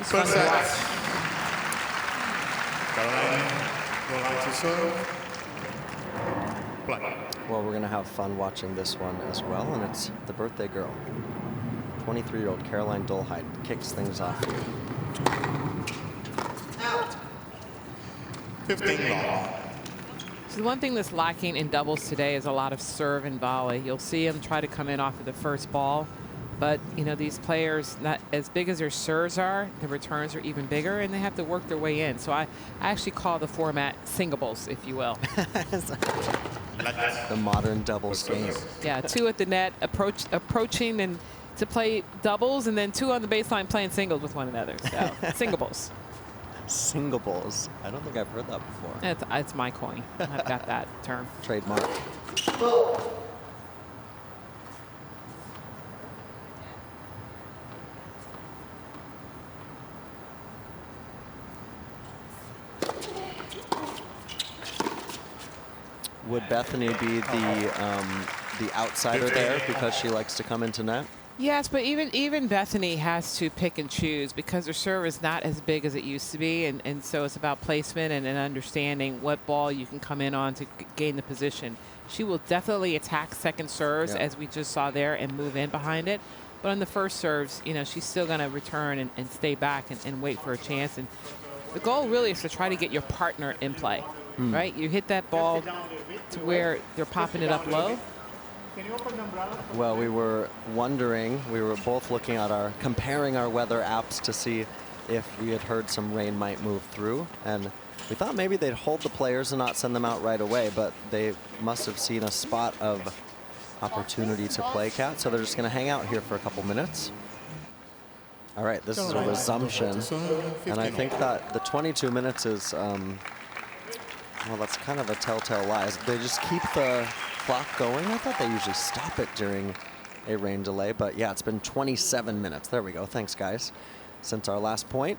Just fun to watch. Well, we're going to have fun watching this one as well, and it's the birthday girl. 23-year-old Caroline Dolehide kicks things off here. 15 So the one thing that's lacking in doubles today is a lot of serve and volley. You'll see them try to come in off of the first ball, but you know, these players, not as big as their serves are, the returns are even bigger, and they have to work their way in. So I actually call the format singlebles, if you will. The modern doubles game. Yeah, 2 at the net, approaching and to play doubles, and then 2 on the baseline playing singles with one another. So singlebles. Singlebles. I don't think I've heard that before. It's my coin. I've got that term. Trademark. Would Bethany be the outsider there because she likes to come into net? Yes, but even Bethany has to pick and choose because her serve is not as big as it used to be, and so it's about placement and understanding what ball you can come in on to gain the position. She will definitely attack second serves, as we just saw there, and move in behind it. But on the first serves, you know, she's still going to return and stay back and wait for a chance. And the goal really is to try to get your partner in play, right? You hit that ball to where they're popping it up low. Well, we were wondering, we were both looking at comparing our weather apps to see if we had heard some rain might move through. And we thought maybe they'd hold the players and not send them out right away, but they must have seen a spot of opportunity to play, Kat. So they're just going to hang out here for a couple minutes. All right, this is a resumption. And I think that the 22 minutes is, well, that's kind of a telltale lie. They just keep the clock going. I thought they usually stop it during a rain delay, but yeah, it's been 27 minutes. There we go. Thanks, guys. Since our last point,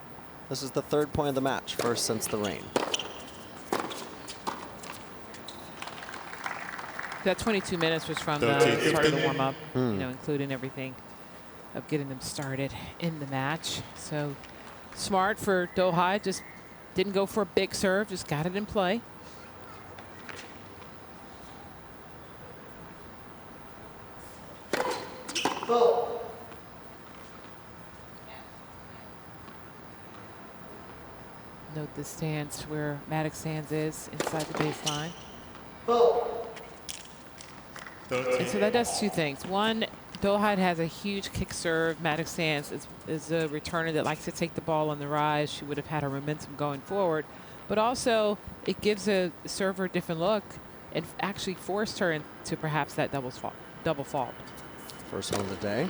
this is the 3rd point of the match, first since the rain. That 22 minutes was from the start of the warm-up, you know, including everything of getting them started in the match. So smart for Dolehide, just didn't go for a big serve, just got it in play. Note the stance where Mattek-Sands is inside the baseline. And so that does 2 things. One, Dolehide has a huge kick serve. Mattek-Sands is a returner that likes to take the ball on the rise. She would have had her momentum going forward. But also, it gives a server a different look and actually forced her into perhaps that double fault. First one of the day.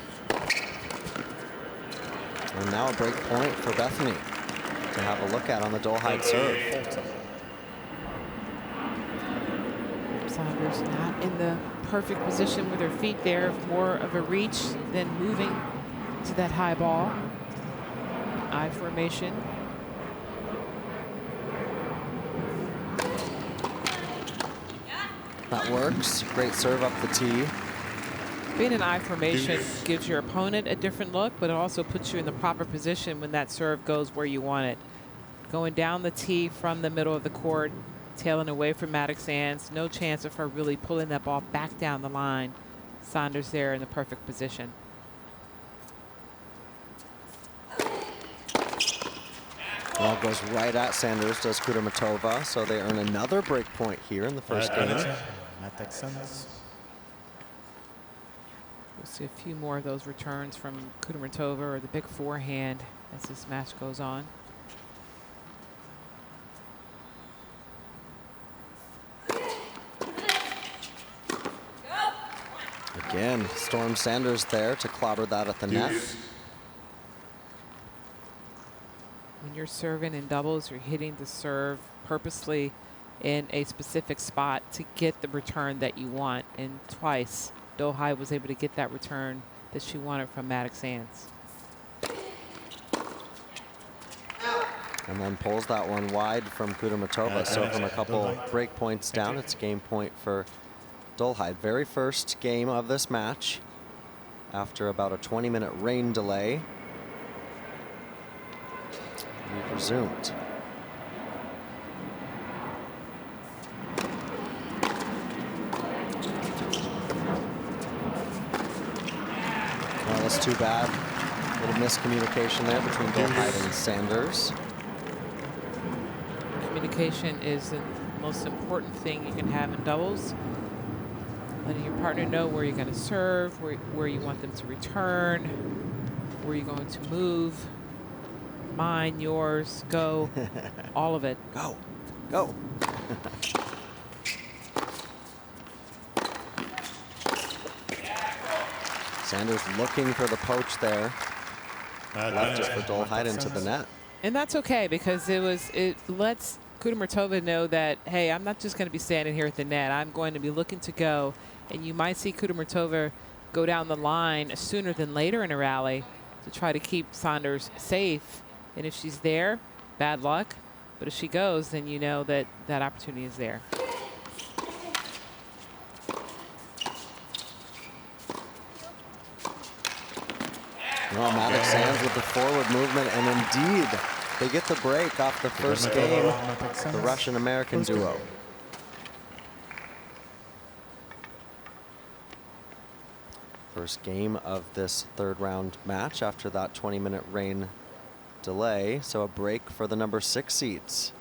And now a break point for Bethany to have a look at on the Dolehide serve. Sanders not in the perfect position with her feet there, more of a reach than moving to that high ball. I formation. That works. Great serve up the tee. Being in I formation gives your opponent a different look, but it also puts you in the proper position when that serve goes where you want it. Going down the tee from the middle of the court, tailing away from Mattek-Sands. No chance of her really pulling that ball back down the line. Sanders there in the perfect position. Ball goes right at Sanders, does Kudermetova, so they earn another break point here in the first game. Mattek-Sands. We'll see a few more of those returns from Kudermetova or the big forehand as this match goes on. Again, Storm Sanders there to clobber that at the net. When you're serving in doubles, you're hitting the serve purposely in a specific spot to get the return that you want. And twice, Dolehide was able to get that return that she wanted from Mattek-Sands. And then pulls that one wide from Kudermetova. So from a couple break points down, it's game point for Dolehide. Very first game of this match after about a 20-minute rain delay. We've resumed. Oh, that's too bad. A little miscommunication there between Dolehide and Sanders. Communication is the most important thing you can have in doubles. Letting your partner know where you're going to serve, where you want them to return, where you're going to move. Mine, yours, go, all of it. Go, go. Sanders looking for the poach there. Left it for Dolehide into the net. And that's okay, because it lets Kudermetova know that, hey, I'm not just going to be standing here at the net. I'm going to be looking to go. And you might see Kudermetova go down the line sooner than later in a rally to try to keep Sanders safe. And if she's there, bad luck. But if she goes, then you know that that opportunity is there. Well, Mattek-Sands with the forward movement, and indeed, they get the break off the first game, the Russian-American duo. First game of this third round match after that 20-minute rain delay, so a break for the number 6 seeds.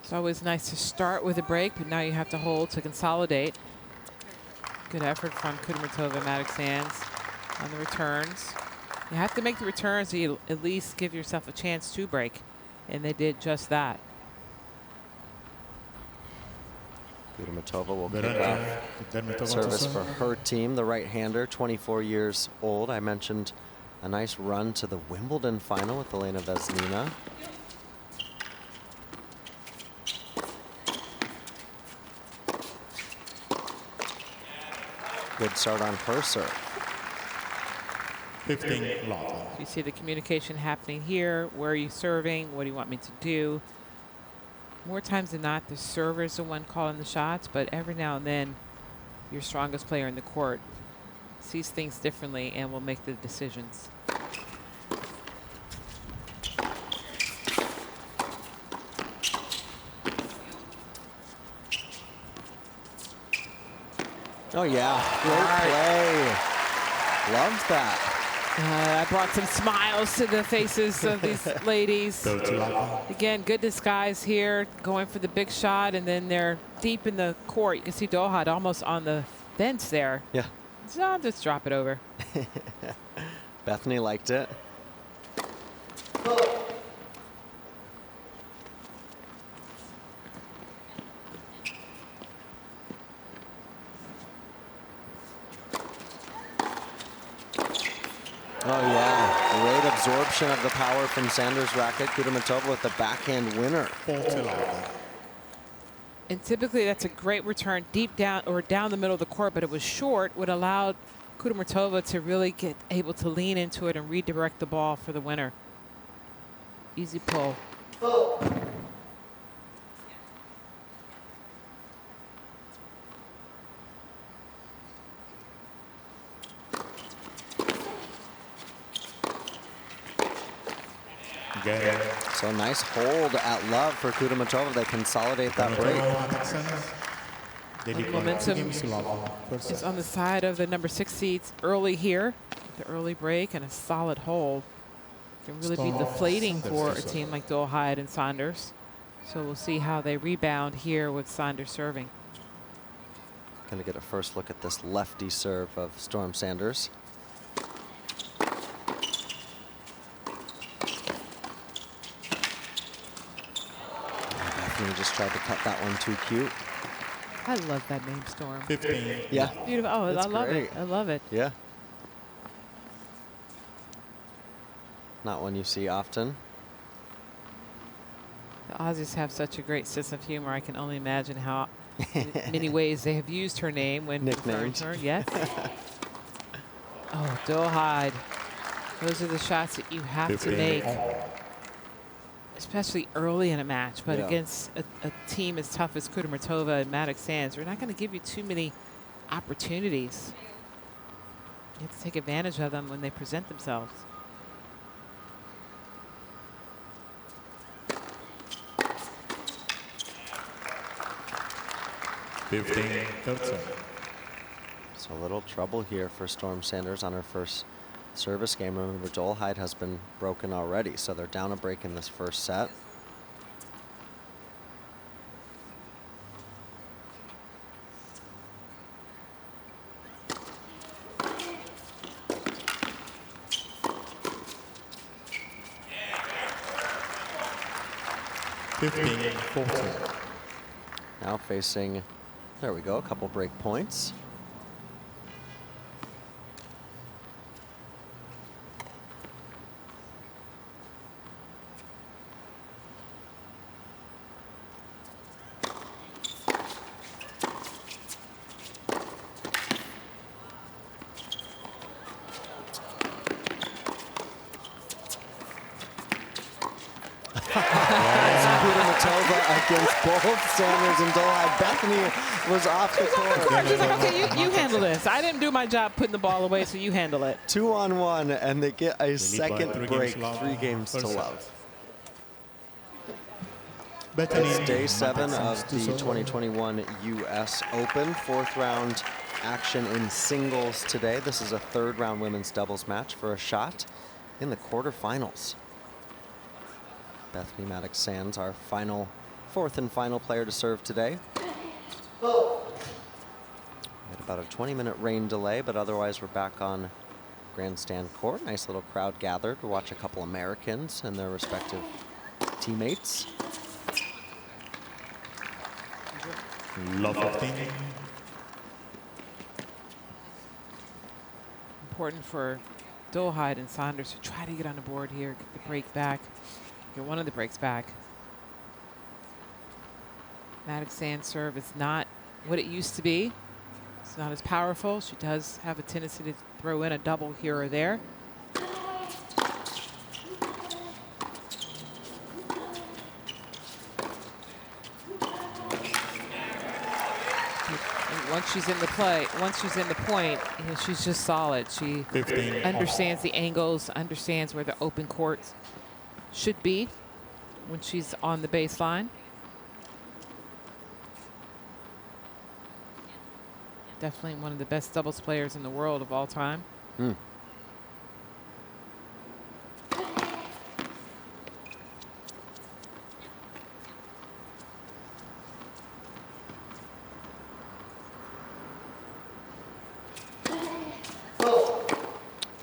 It's always nice to start with a break, but now you have to hold to consolidate. Good effort from Kudermetova and Mattek-Sands on the returns. You have to make the returns so you at least give yourself a chance to break, and they did just that. Kudermetova will kick off service for her team, the right-hander, 24 years old. I mentioned a nice run to the Wimbledon final with Elena Vesnina. Good start on her serve. 15 love. You see the communication happening here. Where are you serving? What do you want me to do? More times than not, the server is the one calling the shots, but every now and then, your strongest player in the court sees things differently and will make the decisions. Oh yeah, great play. Love that. I brought some smiles to the faces of these ladies. Again, good disguise here, going for the big shot, and then they're deep in the court. You can see Dolehide almost on the fence there. Yeah. So I'll just drop it over. Bethany liked it. Oh yeah, great absorption of the power from Sanders' racket. Kudermetova with the backhand winner. And typically that's a great return deep down or down the middle of the court, but it was short, would allow Kudermetova to really get able to lean into it and redirect the ball for the winner. Easy pull. So nice hold at love for Kudermetova. They consolidate that break. The momentum is on the side of the number 6 seeds early here. The early break and a solid hold can really be deflating for a team like Dolehide and Sanders. So we'll see how they rebound here with Sanders serving. Going to get a first look at this lefty serve of Storm Sanders. Bethany just tried to cut that one too cute. I love that name, Storm. 15. Yeah. Beautiful. Oh, That's I love great. it. I love it. Yeah. Not one you see often. The Aussies have such a great sense of humor. I can only imagine how many ways they have used her name when referring to her. Yes. Oh, Dolehide. Those are the shots that you have to make, especially early in a match. But against a team as tough as Kudermetova and Mattek-Sands, they're not going to give you too many opportunities. You have to take advantage of them when they present themselves. 15-13. So a little trouble here for Storm Sanders on her first service game. Remember, Dolehide has been broken already, so they're down a break in this first set. Now facing, there we go, a couple break points. Kudermetova against both Sanders and Dolehide. Bethany was off the court. She's like, okay, you handle this. I didn't do my job putting the ball away, so you handle it. 2-on-1, and they get a second break, 3 games to love. It's day 7 of the 2021 US Open. 4th round action in singles today. This is a 3rd round women's doubles match for a shot in the quarterfinals. Bethany Mattek-Sands, our 4th and final player to serve today. We had about a 20-minute rain delay, but otherwise we're back on grandstand court. Nice little crowd gathered to watch a couple Americans and their respective teammates. Love 15. Important for Dolehide and Sanders to try to get on the board here, get the break back, get one of the breaks back. Mattek-Sands' serve is not what it used to be. It's not as powerful. She does have a tendency to throw in a double here or there. Once she's in the play, once she's in the point, you know, she's just solid. She understands the angles, understands where the open courts should be when she's on the baseline. Definitely one of the best doubles players in the world of all time.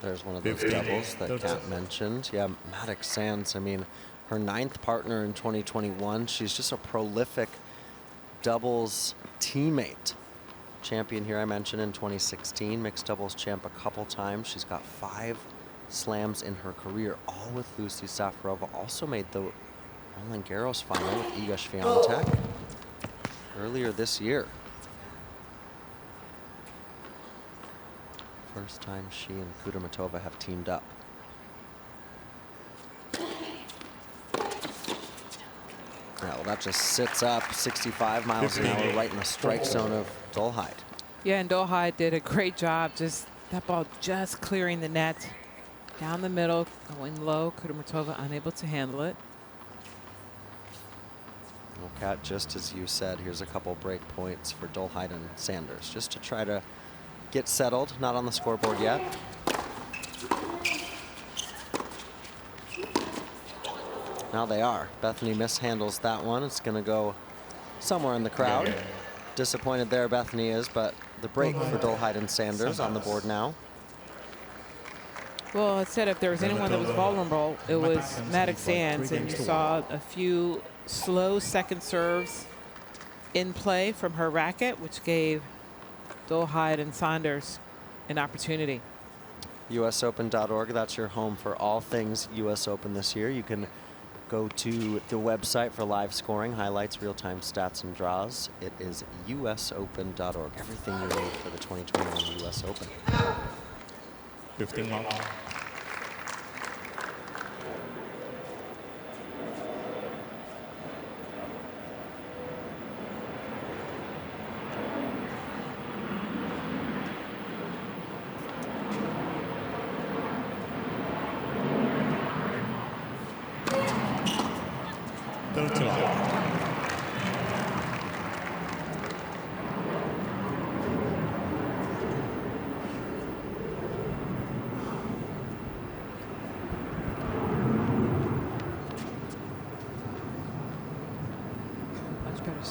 There's one of those doubles that Kat mentioned. Yeah, Mattek-Sands, I mean, her 9th partner in 2021. She's just a prolific doubles teammate. Champion here, I mentioned, in 2016. Mixed doubles champ a couple times. She's got 5 slams in her career, all with Lucy Safarova. Also made the Roland Garros final with Iga Swiatek earlier this year. First time she and Kudermetova have teamed up. Yeah, well, that just sits up 65 miles an hour right in the strike zone of Dolehide. Yeah, and Dolehide did a great job. Just that ball just clearing the net. Down the middle, going low. Kudermetova unable to handle it. Well, Kat, just as you said, here's a couple break points for Dolehide and Sanders, just to try to get settled. Not on the scoreboard yet. Now they are. Bethany mishandles that one. It's going to go somewhere in the crowd. Disappointed there Bethany is, but the break for Dolehide and Sanders on the board now. Well, it said if there was anyone that was vulnerable, it was Mattek-Sands, and you saw a few slow second serves in play from her racket, which gave Dolehide and Sanders an opportunity. USOpen.org, that's your home for all things US Open this year. You can go to the website for live scoring, highlights, real-time stats, and draws. It is USOpen.org. Everything you need for the 2021 US Open. 15 love.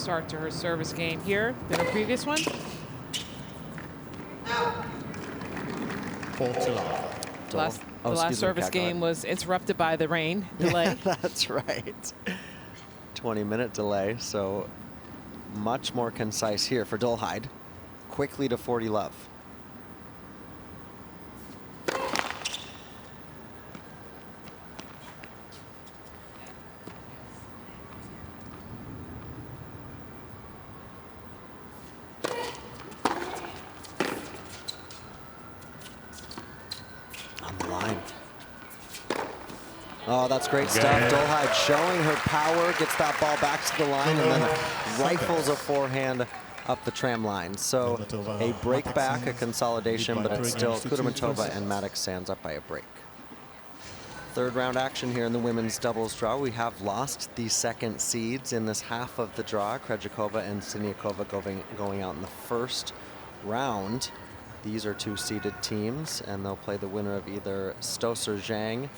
start to her service game here than her previous one. 4 to love. The last service game was interrupted by the rain delay. Yeah, that's right. 20-minute delay, so much more concise here for Dolehide. Quickly to 40 love. On the line. Oh, that's great stuff. Dolehide showing her power, gets that ball back to the line, and then rifles a forehand up the tram line. So a break back, a consolidation, but it's still Kudermetova and Mattek-Sands up by a break. Third round action here in the women's doubles draw. We have lost the second seeds in this half of the draw. Krejcikova and Siniakova going out in the first round. These are two seeded teams, and they'll play the winner of either Stosur Zhang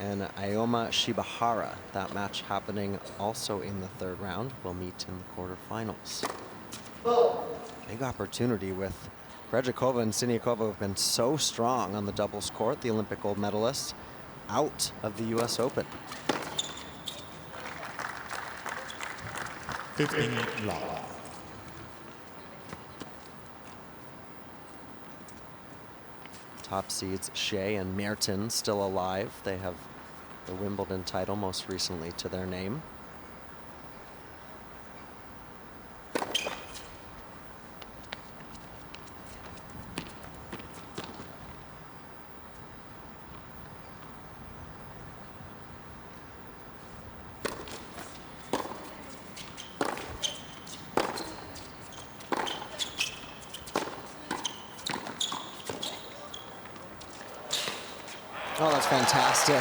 and Ayoma Shibahara. That match happening also in the third round. We'll meet in the quarterfinals. Big opportunity with Krejcikova and Siniakova, who have been so strong on the doubles court, the Olympic gold medalists, out of the US Open. 15 love. Top seeds Shea and Merton still alive. They have the Wimbledon title most recently to their name. Oh, that's fantastic.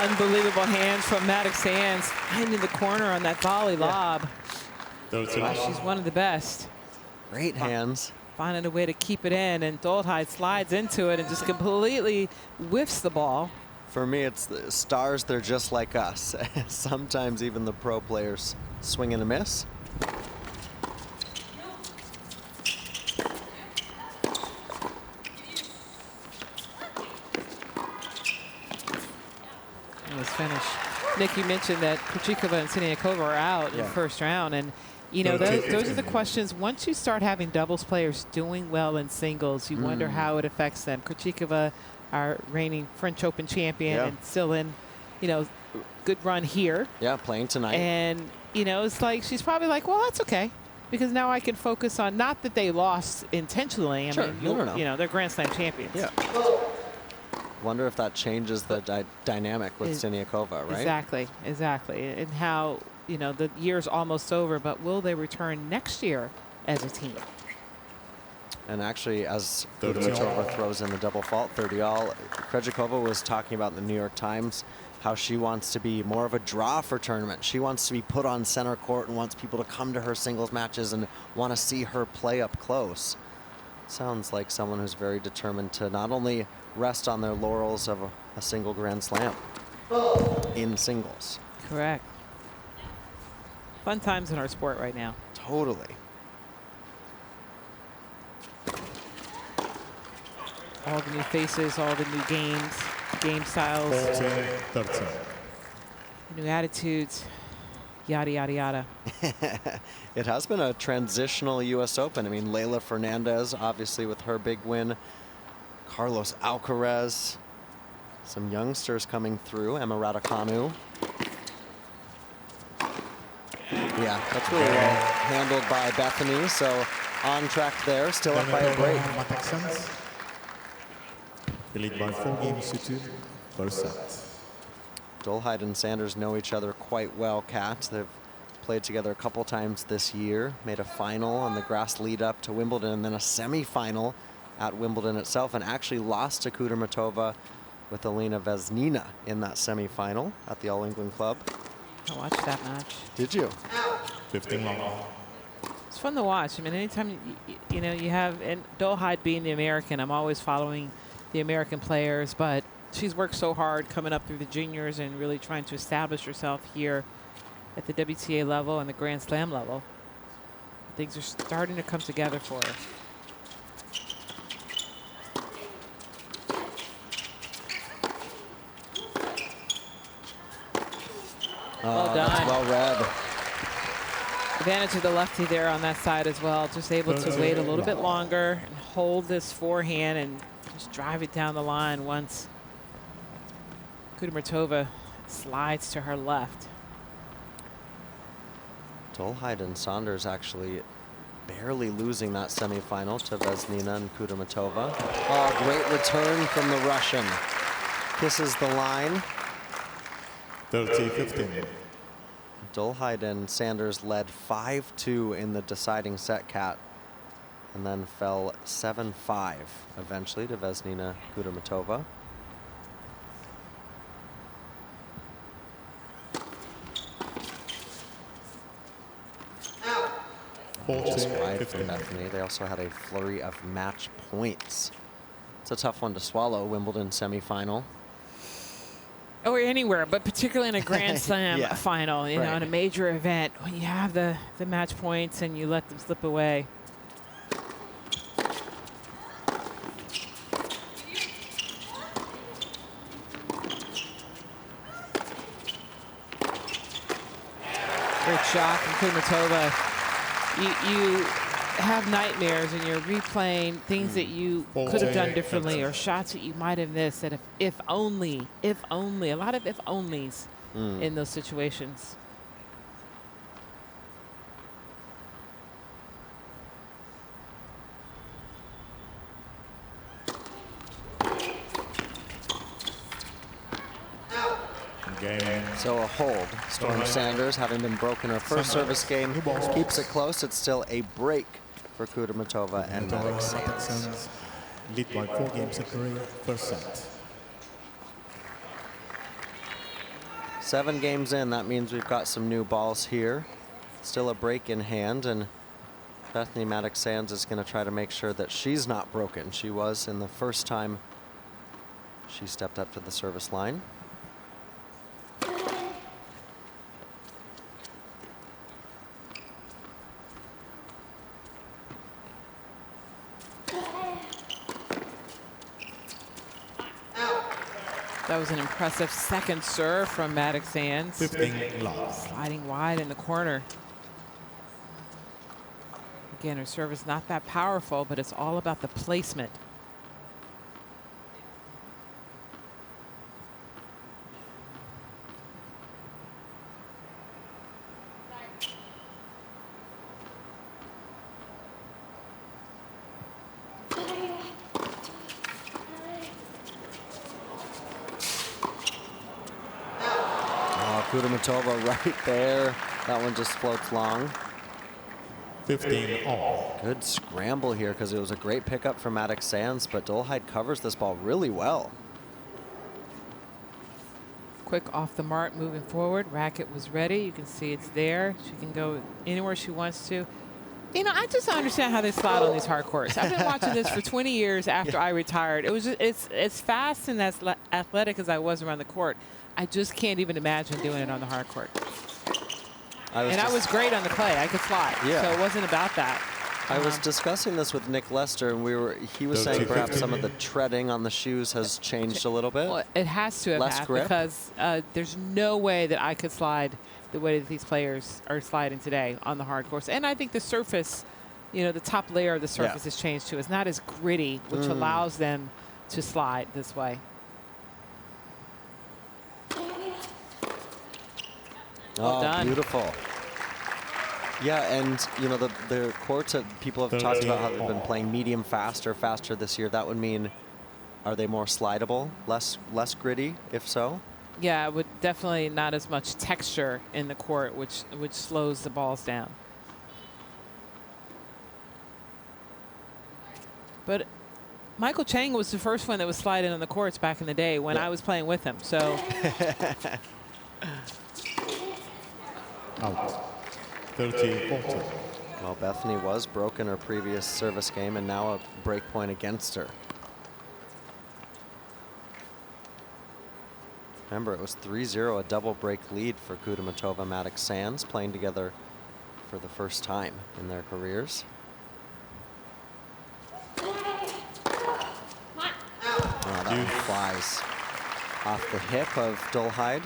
Unbelievable hands from Mattek-Sands, finding the corner on that volley lob. She's one of the best. Great hands. Finding a way to keep it in, and Dolehide slides into it and just completely whiffs the ball. For me, it's the stars, they're just like us. Sometimes even the pro players swing and a miss. Finish. Nick, you mentioned that Krejcikova and Siniakova are out in the first round, and you know those are the questions. Once you start having doubles players doing well in singles, you wonder how it affects them. Krejcikova, our reigning French Open champion, and still in, good run here. Yeah, playing tonight. And it's like she's probably like, well, that's okay, because now I can focus on, not that they lost intentionally. I mean, they're Grand Slam champions. Yeah. Wonder if that changes the dynamic with Siniakova, right? Exactly. And how, the year's almost over, but will they return next year as a team? And actually, as Kudermetova throws in the double fault 30-all, Krejcikova was talking about in the New York Times how she wants to be more of a draw for tournament. She wants to be put on center court and wants people to come to her singles matches and want to see her play up close. Sounds like someone who's very determined to not only rest on their laurels of a single Grand Slam in singles. Correct. Fun times in our sport right now. Totally. All the new faces, all the new games, game styles, 13. new attitudes, yada, yada, yada. It has been a transitional U.S. Open. I mean, Leylah Fernandez, obviously, with her big win. Carlos Alcaraz. Some youngsters coming through. Emma Raducanu. Yeah, that's really well handled by Bethany. So on track there, still up by a break. The lead by 4 games to 2. First set. Dolehide and Sanders know each other quite well, Kat. They've played together a couple times this year, made a final on the grass lead up to Wimbledon, and then a semi-final at Wimbledon itself, and actually lost to Kudermetova with Elena Vesnina in that semi-final at the All England Club. I watched that match. Did you? 15 long. It's fun to watch. I mean, anytime you have, and Dolehide being the American, I'm always following the American players, but she's worked so hard coming up through the juniors and really trying to establish herself here at the WTA level and the Grand Slam level. Things are starting to come together for her. Well done. That's well read. Advantage of the lefty there on that side as well. Just able to wait a little bit longer and hold this forehand and just drive it down the line once Kudermetova slides to her left. Dolehide and Sanders actually barely losing that semifinal to Vesnina and Kudermetova. Oh, great return from the Russian. Kisses the line. 30-15. Dolehide and Sanders led 5-2 in the deciding set, Kat, and then fell 7-5 eventually to Vesnina Kudermetova. Just wide for Bethany. They also had a flurry of match points. It's a tough one to swallow, Wimbledon semifinal. Or anywhere, but particularly in a Grand Slam Yeah. final, you know, in a major event, when you have the match points and you let them slip away. Great shot from Kudermetova. You have nightmares and you're replaying things that you could have done differently or shots that you might have missed, that if only, a lot of if onlys in those situations. So a hold. Storm Sanders, having been broken her first service game, keeps it close. It's still a break for Kudermetova and Mattek-Sands. Lead by 4 games to 3, first set. 7 games in, that means we've got some new balls here. Still a break in hand, and Bethany Mattek-Sands is going to try to make sure that she's not broken. She was in the first time she stepped up to the service line. That was an impressive second serve from Mattek-Sands. 15 love. Sliding wide in the corner. Again, her serve is not that powerful, but it's all about the placement. Kudermetova right there. That one just floats long. 15 all. Good scramble here because it was a great pickup from Mattek-Sands, but Dolehide covers this ball really well. Quick off the mark moving forward. Racket was ready. You can see it's there. She can go anywhere she wants to. You know, I just don't understand how they slide on these hard courts. I've been watching this for 20 years after I retired. It was just, it's as fast and as athletic as I was around the court. I just can't even imagine doing it on the hard court. I was great on the clay. I could slide. Yeah. So it wasn't about that. I was discussing this with Nick Lester, and he was saying perhaps some of the treading on the shoes has changed a little bit. Well, it has to have Less grip? because there's no way that I could slide the way that these players are sliding today on the hard course. And I think the surface, you know, the top layer of the surface has changed too. It's not as gritty, which allows them to slide this way. Well done. Beautiful. Yeah, and you know the courts that people have talked about how they've been playing medium faster this year. That would mean, are they more slidable, less gritty? If so, yeah, it would definitely not as much texture in the court, which slows the balls down. But Michael Chang was the first one that was sliding on the courts back in the day when I was playing with him. So. Out. 30-40. well, Bethany was broken her previous service game, and now a break point against her. Remember, it was 3-0, a double break lead for Kudermetova and Mattek-Sands, playing together for the first time in their careers. Oh, that one flies off the hip of Dolehide.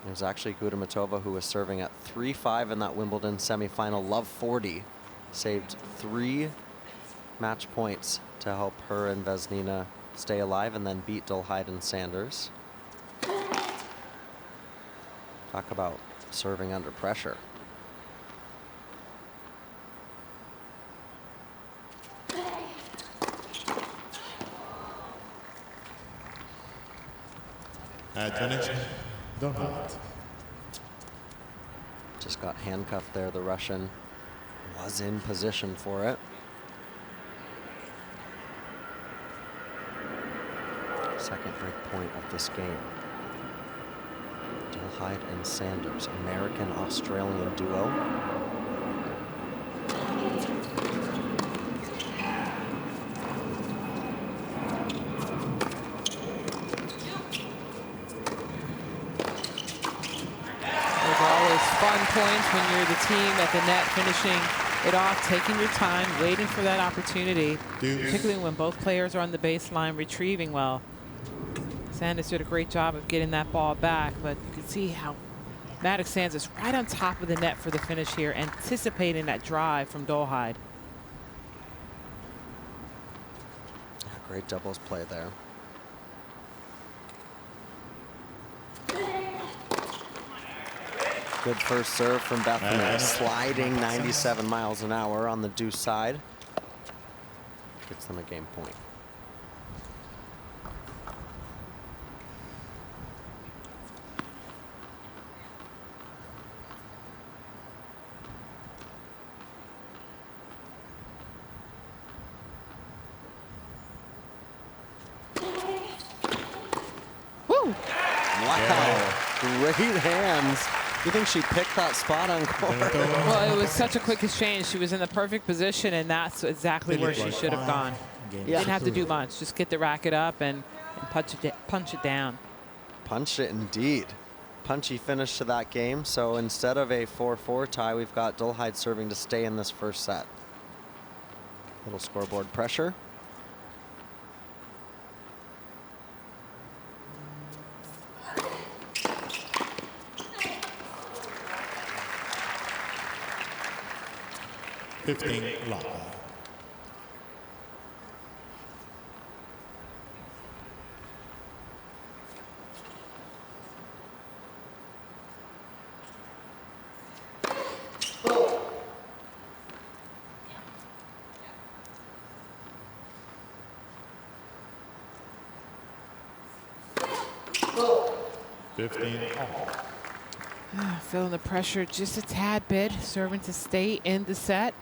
It was actually Kudermetova who was serving at 3-5 in that Wimbledon semifinal. Love 40. Saved 3 match points to help her and Vesnina stay alive and then beat Dolehide and Sanders. Talk about serving under pressure. Advantage, Dolehide. Just got handcuffed there. The Russian was in position for it. Second break point of this game. Dolehide and Sanders, American-Australian duo. Fun points when you're the team at the net, finishing it off, taking your time, waiting for that opportunity, particularly when both players are on the baseline retrieving well. Sanders did a great job of getting that ball back, but you can see how Mattek-Sands is right on top of the net for the finish here, anticipating that drive from Dolehide. Great doubles play there. Good first serve from Bethany, sliding 97 miles an hour on the deuce side. Gets them a game point. Woo! Wow, great hands. You think she picked that spot on court? Well, it was such a quick exchange. She was in the perfect position, and that's exactly where she should have gone. Yeah. Didn't have to do much. Just get the racket up and punch it down. Punched it indeed. Punchy finish to that game. So instead of a 4-4 tie, we've got Dolehide serving to stay in this first set. Little scoreboard pressure. Lock. Feeling the pressure just a tad bit, serving to stay in the set.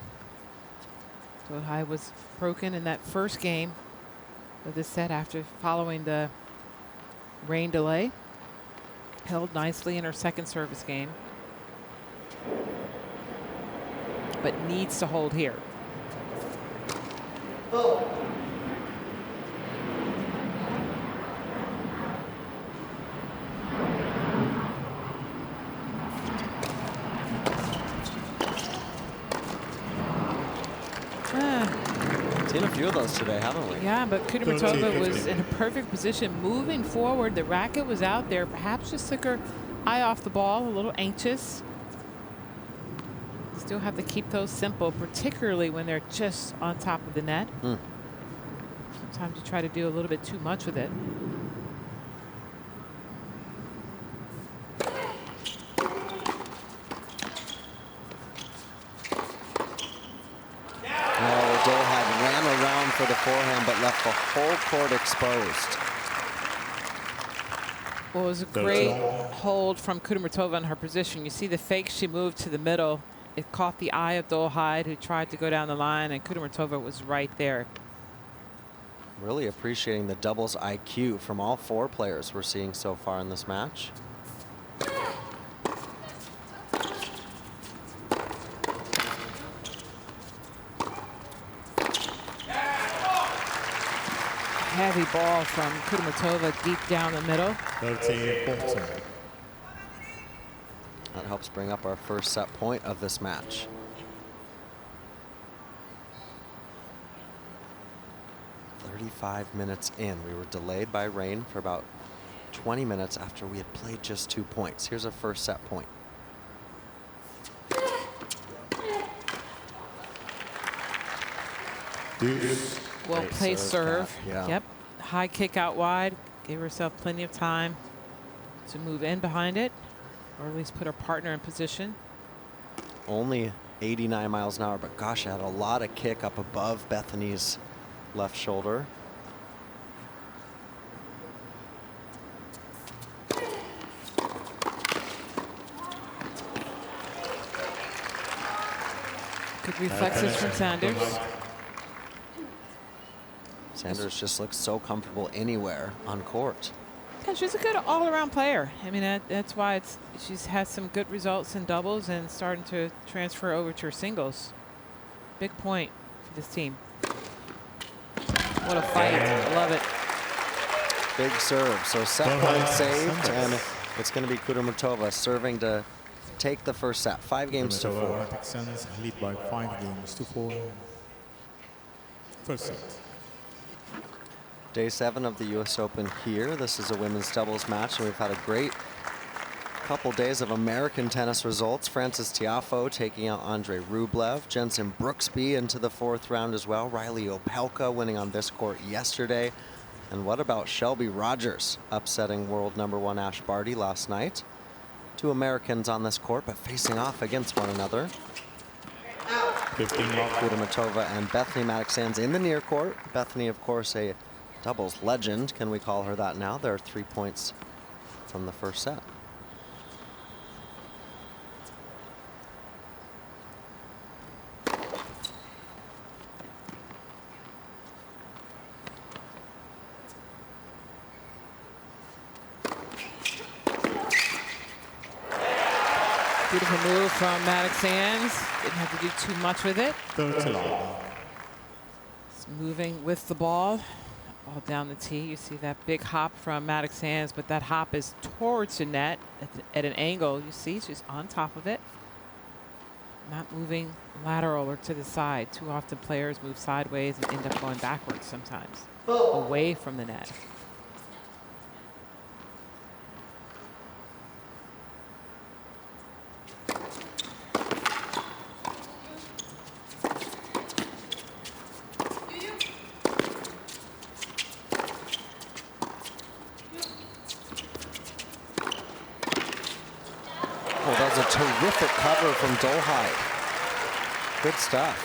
Dolehide was broken in that first game of this set after following the rain delay. Held nicely in her second service game, but needs to hold here. Seen a few of those today, haven't we? Yeah, but Kudermetova was in a perfect position, moving forward. The racket was out there. Perhaps just took her eye off the ball, a little anxious. Still have to keep those simple, particularly when they're just on top of the net. Sometimes you try to do a little bit too much with it. Dolehide ran around for the forehand, but left the whole court exposed. Well, it was a great hold from Kudermetova in her position. You see the fake, she moved to the middle. It caught the eye of Dolehide, who tried to go down the line, and Kudermetova was right there. Really appreciating the doubles IQ from all 4 players we're seeing so far in this match. heavy ball from Kudermetova deep down the middle. 13-14. That helps bring up our first set point of this match. "35 minutes in." We were delayed by rain for about 20 minutes after we had played just 2 points. Here's a first set point. Well Great placed serve, serve. Kat. Yeah. Yep. High kick out wide. Gave herself plenty of time to move in behind it, or at least put her partner in position. Only 89 miles an hour, but gosh, it had a lot of kick up above Bethany's left shoulder. Good reflexes from Sanders. Sanders just looks so comfortable anywhere on court. Yeah, she's a good all-around player. I mean, that's why she's had some good results in doubles and starting to transfer over to her singles. Big point for this team. What a fight. Love it. Big serve. So set point saved, and it's going to be Kudermetova serving to take the first set. 5 games to 4. Mattek-Sands lead by 5 games to 4. First set. Day 7 of the US Open here. This is a women's doubles match, and we've had a great couple days of American tennis results. Frances Tiafoe taking out Andre Rublev. Jensen Brooksby into the 4th round as well. Riley Opelka winning on this court yesterday. And what about Shelby Rogers upsetting world #1 Ash Barty last night? 2 Americans on this court, but facing off against one another. 15 off. Kudermetova and Bethany Mattek-Sands in the near court. Bethany, of course, a doubles legend. Can we call her that now? There are 3 points from the first set. Beautiful move from Mattek-Sands. Didn't have to do too much with it. 30 long. It's moving with the ball. All down the tee. You see that big hop from Mattek-Sands, but that hop is towards the net at an angle. You see she's on top of it. Not moving lateral or to the side. Too often players move sideways and end up going backwards sometimes. Away from the net. Terrific cover from Dolehide. Good stuff.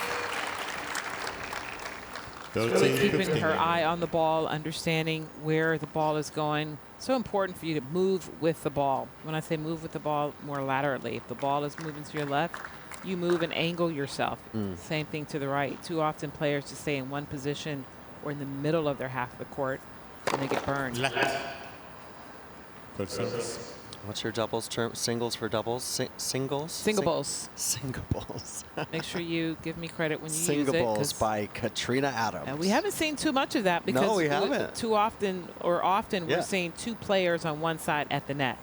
Really keeping her eye on the ball, understanding where the ball is going. So important for you to move with the ball. When I say move with the ball, more laterally. If the ball is moving to your left, you move and angle yourself. Same thing to the right. Too often players just stay in one position or in the middle of their half of the court and they get burned. Good service. What's your doubles term? Singles for doubles? Singles? Singles. Singles. Make sure you give me credit when you use it. Singles by Katrina Adams. We haven't seen too much of that because no, we haven't. Too often, we're seeing 2 players on one side at the net.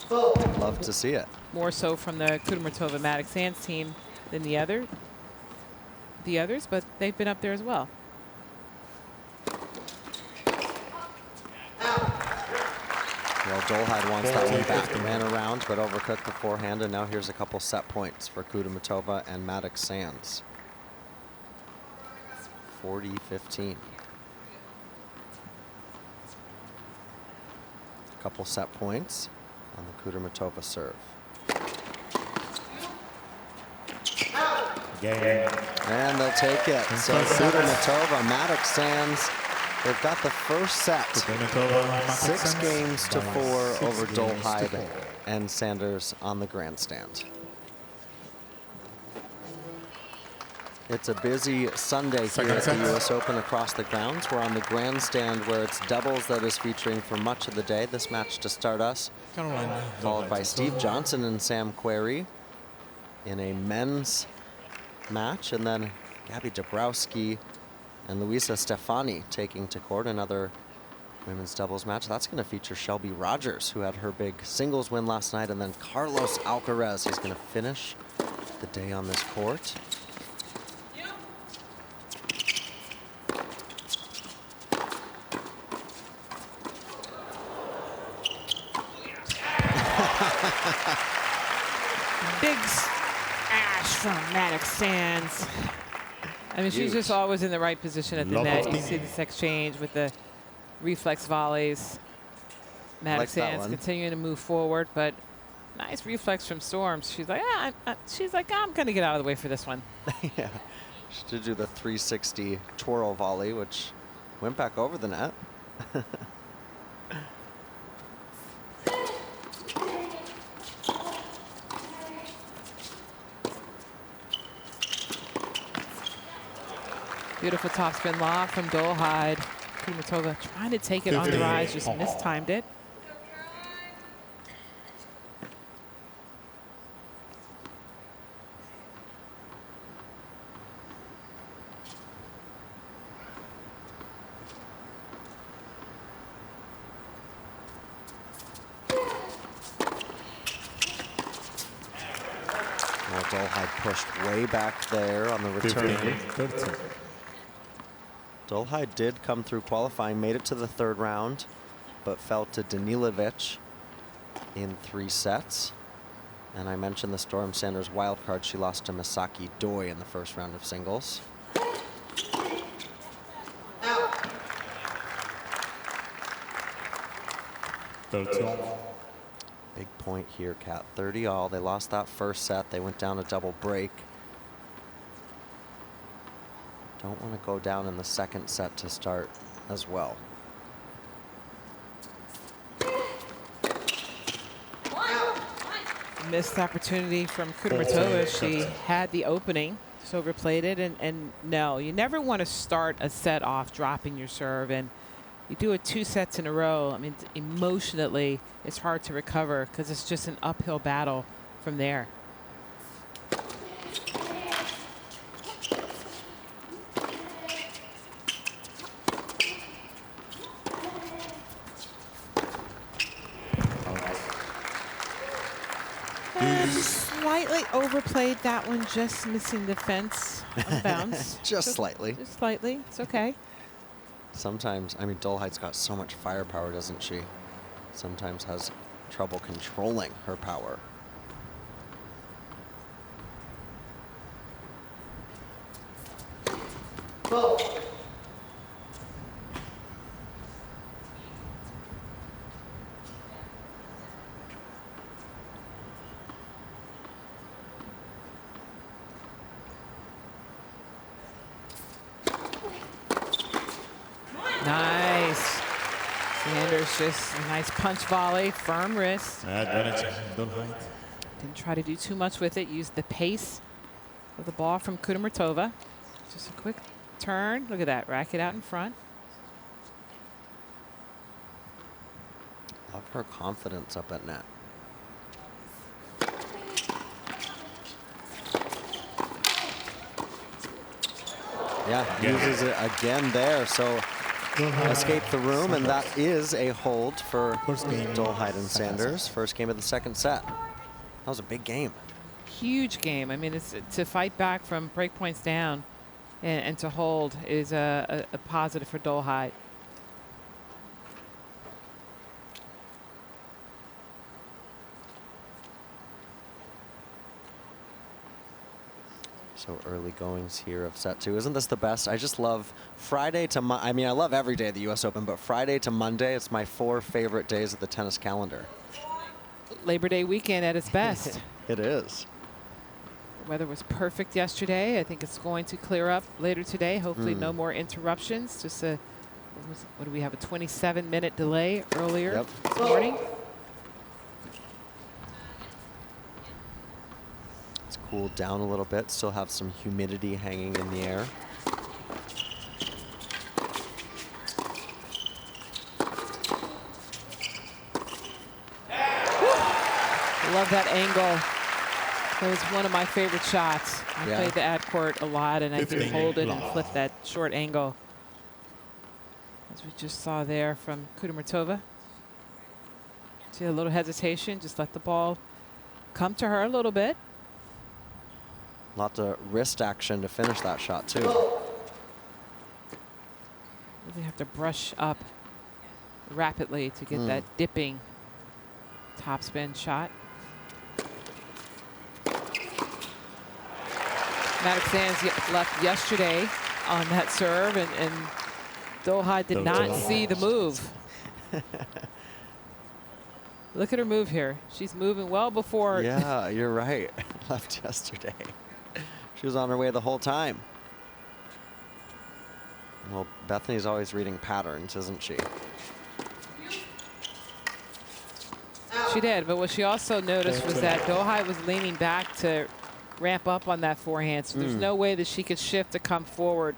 Love to see it. More so from the Kudermetova Mattek-Sands team than the others, but they've been up there as well. Well, Dolehide wants that one back. Ran around, but overcooked the forehand, and now here's a couple set points for Kudermetova and Mattek-Sands. 40-15. Couple set points on the Kudermetova serve. Game. And they'll take it. So Kudermetova, Mattek-Sands, they've got the first set. 6 games to 4 over Dolehide and Sanders on the grandstand. It's a busy Sunday here at the US Open across the grounds. We're on the grandstand where it's doubles that is featuring for much of the day. This match to start us, followed by Steve Johnson and Sam Querrey in a men's match, and then Gabby Dabrowski And Luisa Stefani taking to court, another women's doubles match. That's going to feature Shelby Rogers, who had her big singles win last night, and then Carlos Alcaraz. He's going to finish the day on this court. Big smash from Mattek-Sands. I mean, she's just always in the right position at the net. You see this exchange with the reflex volleys. Mattek-Sands continuing to move forward, but nice reflex from Storms. She's like, I'm going to get out of the way for this one. Yeah, she did do the 360 twirl volley, which went back over the net. Beautiful topspin lob from Dolehide. Kudermetova trying to take it on the rise, just mistimed it. Well, Dolehide pushed way back there on the return. Dolehide did come through qualifying, made it to the third round, but fell to Danilovic in 3 sets. And I mentioned the Storm Sanders wild card. She lost to Misaki Doi in the first round of singles. Big point here, Kat. 30-all. They lost that first set. They went down a double break. Don't want to go down in the second set to start as well. Missed opportunity from Kudermetova. She had the opening, just overplayed it. And no, you never want to start a set off dropping your serve. And you do it 2 sets in a row. I mean, emotionally, it's hard to recover because it's just an uphill battle from there. Slightly overplayed that one, just missing the fence on bounce. Just slightly. Just slightly. It's okay. Sometimes, I mean, Dolehide's got so much firepower, doesn't she? Sometimes has trouble controlling her power. Nice. Sanders just a nice punch volley, firm wrist. Didn't try to do too much with it. Used the pace of the ball from Kudermetova. Just a quick turn. Look at that. Racket out in front. Love her confidence up at net. Yeah, uses it again there. So escape the room, and that is a hold for Dolehide and Sanders. First game of the second set. That was a big game. Huge game. I mean, it's to fight back from break points down and to hold is a positive for Dolehide. So early goings here of set 2. Isn't this the best? I just love Friday to I mean, I love every day of the US Open, but Friday to Monday, it's my 4 favorite days of the tennis calendar. Labor Day weekend at its best. It is. The weather was perfect yesterday. I think it's going to clear up later today. Hopefully no more interruptions. Just what do we have, a 27-minute delay earlier this morning? It's cooled down a little bit. Still have some humidity hanging in the air. Love that angle. That was one of my favorite shots. I played the ad court a lot, and I can 15 hold it and love. flip that short angle, as we just saw there from Kudermetova. See a little hesitation, just let the ball come to her a little bit. Lots of wrist action to finish that shot, too. Really have to brush up rapidly to get that dipping topspin shot. Mattek-Sands left yesterday on that serve, and Dolehide did not see the move. Look at her move here. She's moving well before. Yeah, you're right. Left yesterday. She was on her way the whole time. Well, Bethany's always reading patterns, isn't she? She did, but what she also noticed was that Dolehide was leaning back to ramp up on that forehand, so there's no way that she could shift to come forward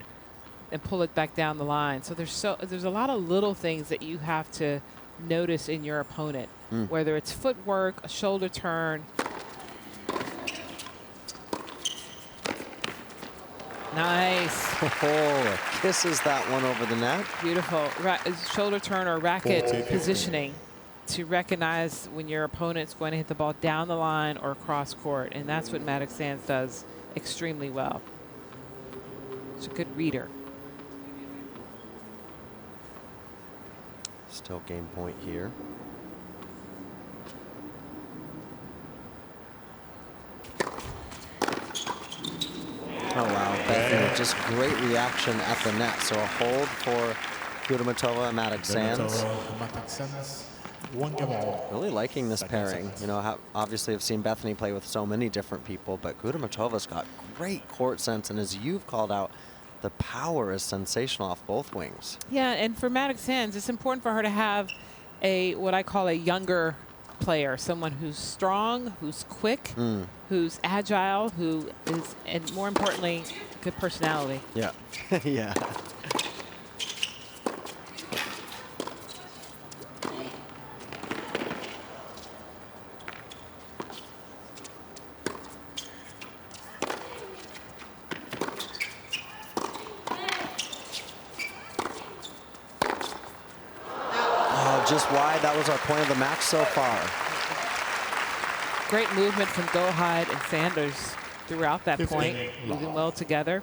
and pull it back down the line. So there's a lot of little things that you have to notice in your opponent, whether it's footwork, a shoulder turn. Nice. Oh, kisses that one over the net. Beautiful. Shoulder turn or racket positioning to recognize when your opponent's going to hit the ball down the line or across court, and that's what Mattek-Sands does extremely well. She's a good reader. Still game point here. Oh, wow. Bethany, just great reaction at the net. So a hold for Kudermetova and Mattek-Sands. Kudermetova and Mattek-Sands. 1 game all. Really liking this Second pairing. set. You know, obviously I've seen Bethany play with so many different people, but Kudermetova's got great court sense, and as you've called out, the power is sensational off both wings. Yeah, and for Mattek-Sands, it's important for her to have what I call a younger player, someone who's strong, who's quick, who's agile, who is, and more importantly, good personality. Yeah. Yeah. Just wide. That was our point of the match so far. Great movement from Dolehide and Sanders throughout that point, moving well together.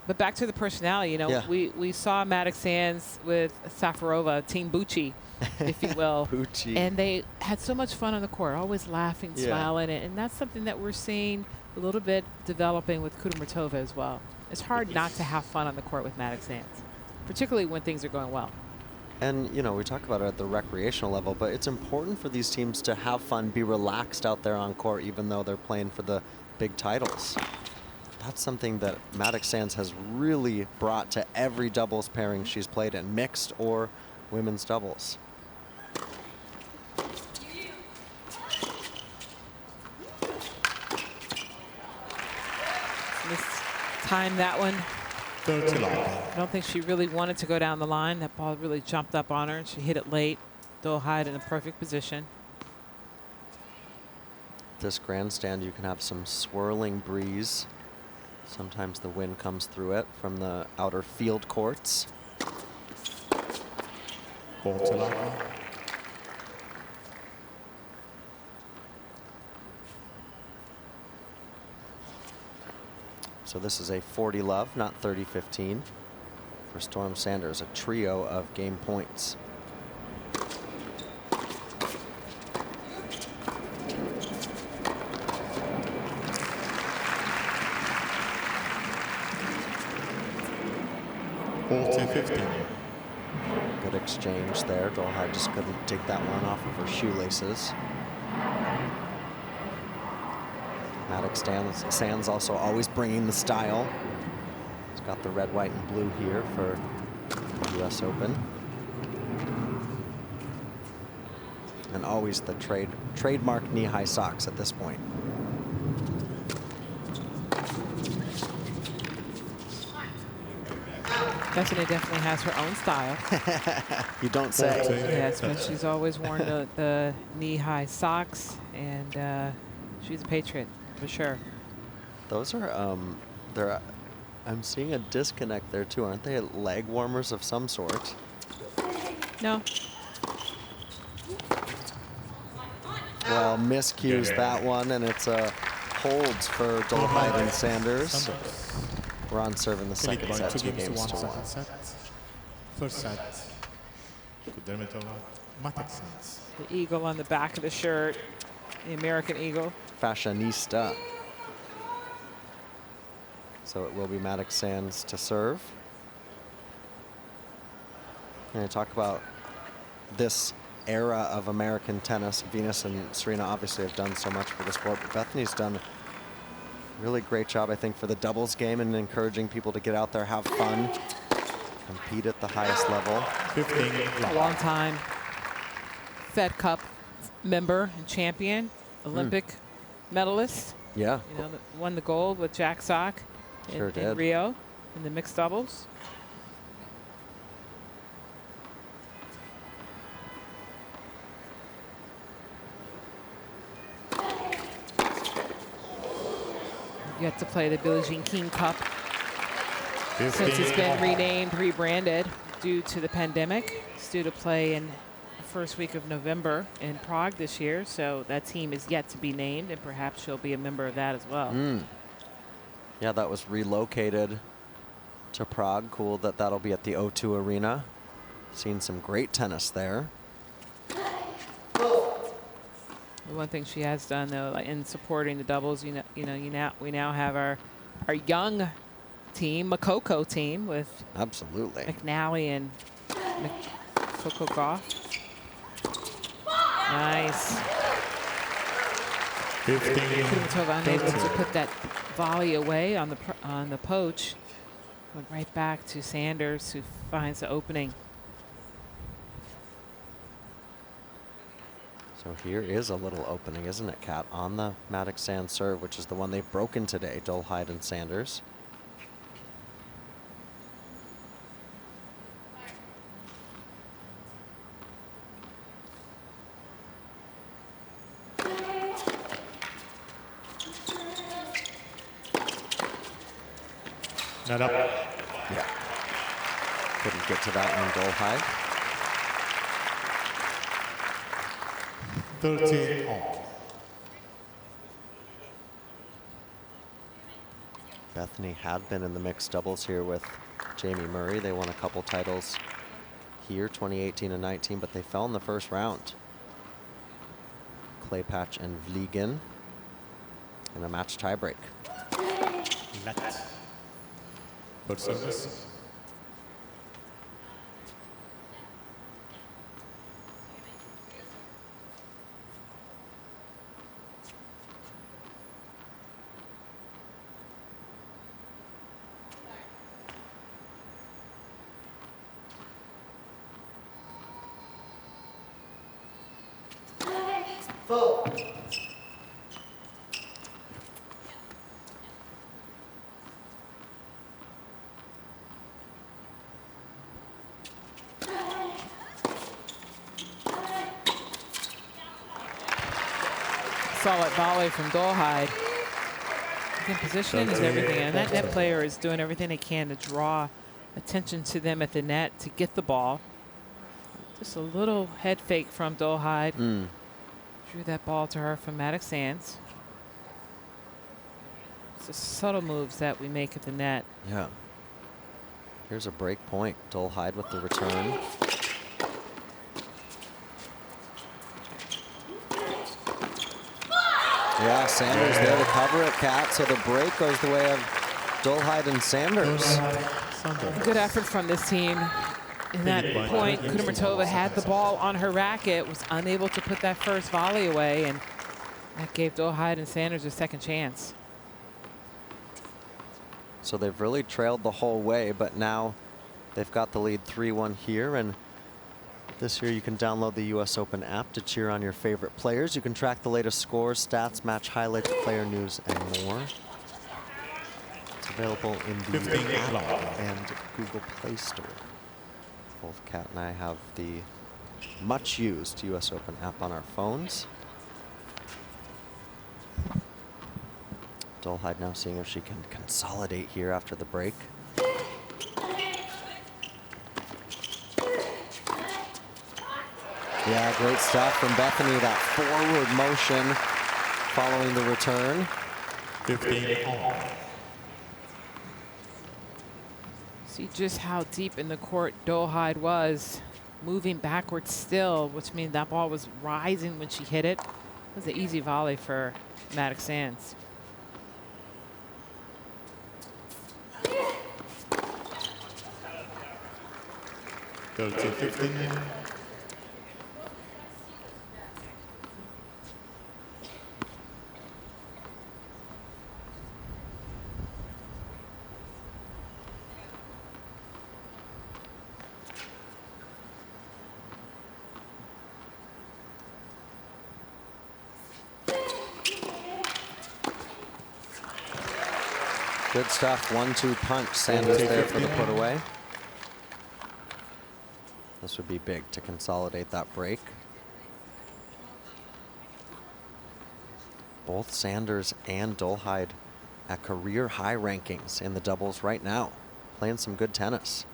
But back to the personality, you know, we saw Mattek-Sands with Safarova, Team Bucci, if you will. Bucci. And they had so much fun on the court, always laughing, smiling. And that's something that we're seeing a little bit developing with Kudermetova as well. It's hard not to have fun on the court with Mattek-Sands, particularly when things are going well. And, you know, we talk about it at the recreational level, but it's important for these teams to have fun, be relaxed out there on court, even though they're playing for the big titles. That's something that Mattek-Sands has really brought to every doubles pairing she's played in, mixed or women's doubles. Time that one. 30 love. I don't think she really wanted to go down the line. That ball really jumped up on her, and she hit it late. Dolehide in the perfect position. This grandstand, you can have some swirling breeze. Sometimes the wind comes through it from the outer field courts. 40 love. So this is a 40 love, not 30-15 for Storm Sanders, a trio of game points. Good exchange there. Dolehide just couldn't take that one off of her shoelaces. Mattek-Sands also always bringing the style. He's got the red, white, and blue here for the US Open. And always the trademark knee-high socks at this point. Bethany definitely has her own style. You don't say. Yes, but she's always worn the knee-high socks, and she's a patriot for sure. Those are I'm seeing a disconnect there too. Aren't they leg warmers of some sort? No. Well, miscues that one, and it's a holds for Dolehide and Sanders. We're on serve in the second set, 2-1. First set, Kudermetova, Mattek-Sands. The eagle on the back of the shirt, the American eagle. Fashionista. So it will be Mattek-Sands to serve. And I talk about this era of American tennis. Venus and Serena obviously have done so much for the sport, but Bethany's done a really great job, I think, for the doubles game and encouraging people to get out there, have fun, compete at the highest level. 15. A long time Fed Cup member and champion, Olympic medalist. Yeah. You know, won the gold with Jack Sock in Rio in the mixed doubles. Yet to play the Billie Jean King Cup 15. since it's been renamed, rebranded due to the pandemic. It's due to play in the first week of November in Prague this year, so that team is yet to be named, and perhaps she'll be a member of that as well. Yeah, that was relocated to Prague. Cool that that'll be at the O2 Arena. Seen some great tennis there. The one thing she has done, though, like in supporting the doubles, we now have our young team, Makoko team, with Absolutely McNally and Coco Goff. Nice. 15. Kudermetova unable to put that volley away on the poach. Went right back to Sanders, who finds the opening. So here is a little opening, isn't it, Kat, on the Mattek-Sands serve, which is the one they've broken today, Dolehide and Sanders. Not up. Yeah. Couldn't get to that one, Dolehide. 13 all. Bethany had been in the mixed doubles here with Jamie Murray. They won a couple titles here, 2018 and 19, but they fell in the first round. Claypatch and Vliegen in a match tiebreak. Net. First service. Solid volley from Dolehide. Again, positioning is everything, and that net player is doing everything they can to draw attention to them at the net to get the ball. Just a little head fake from Dolehide. Drew that ball to her from Mattek-Sands. It's the subtle moves that we make at the net. Yeah. Here's a break point. Dolehide with the return. Yeah, Sanders there to cover it, Kat. So the break goes the way of Dolehide and Sanders. Good effort from this team. In that point, Kudermetova had the ball on her racket, was unable to put that first volley away, and that gave Dolehide and Sanders a second chance. So they've really trailed the whole way, but now they've got the lead 3-1 here. And this year you can download the US Open app to cheer on your favorite players. You can track the latest scores, stats, match highlights, player news, and more. It's available in the app and Google Play Store. Both Kat and I have the much used US Open app on our phones. Dolehide now seeing if she can consolidate here after the break. Yeah, great stuff from Bethany, that forward motion following the return. 15 all. See just how deep in the court Dolehide was, moving backwards still, which means that ball was rising when she hit it. It was an easy volley for Mattek-Sands. Go to 15. Good stuff, 1-2 punch. Sanders there for the put away. This would be big to consolidate that break. Both Sanders and Dolehide at career high rankings in the doubles right now, playing some good tennis.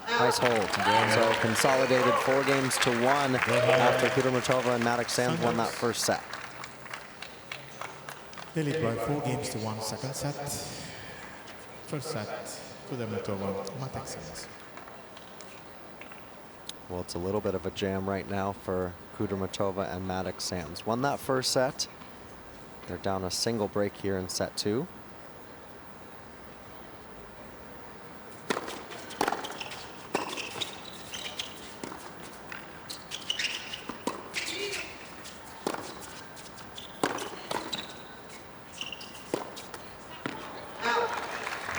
Nice hold. So consolidated 4-1 after Kudermetova and Mattek-Sands won that first set. They lead by 4-1 second set. First set, Kudermetova and Mattek-Sands. Well, it's a little bit of a jam right now for Kudermetova and Mattek-Sands. Won that first set. They're down a single break here in set 2.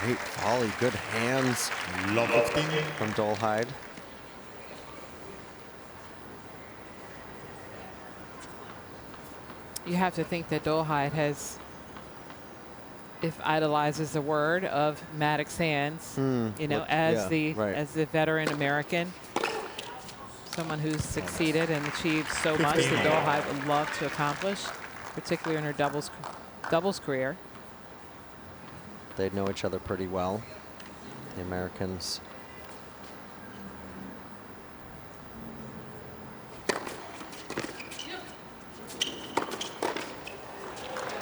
Great volley, good hands from Dolehide. You have to think that Dolehide has, if idolizes the word of Mattek-Sands, you know, as the veteran American, someone who's succeeded and achieved so much that Dolehide would love to accomplish, particularly in her doubles career. They know each other pretty well, the Americans.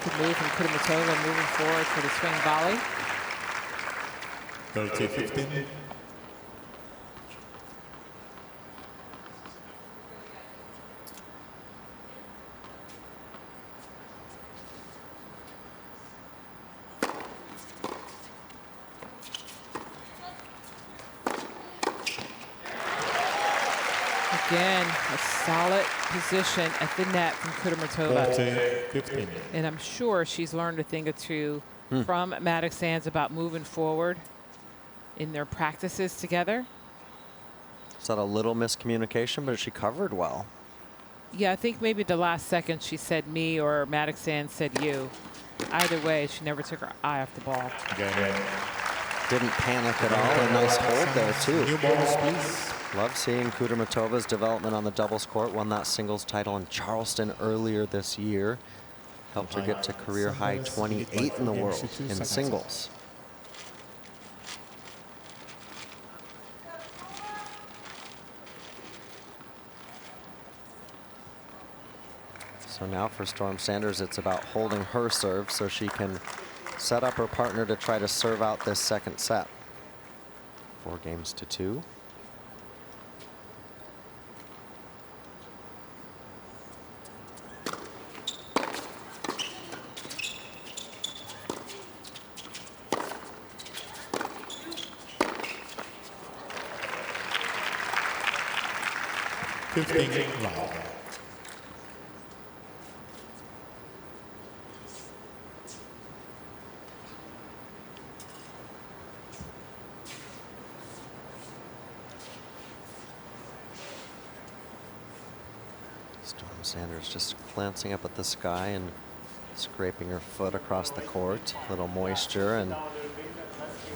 Good move from Kudermetova moving forward for the swing volley. 30-15. Again, a solid position at the net from Kudermetova. 15. And I'm sure she's learned a thing or two from Mattek-Sands about moving forward in their practices together. Is that a little miscommunication, but she covered well? Yeah, I think maybe the last second she said me or Mattek-Sands said you. Either way, she never took her eye off the ball. Didn't panic at all. A nice hold there, too. New balls, please. Love seeing Kudermetova's development on the doubles court. Won that singles title in Charleston earlier this year. Helped her get to career high 28 in the world in singles. So now for Storm Sanders, it's about holding her serve so she can set up her partner to try to serve out this second set. 4-2. Right. Storm Sanders just glancing up at the sky and scraping her foot across the court. A little moisture, and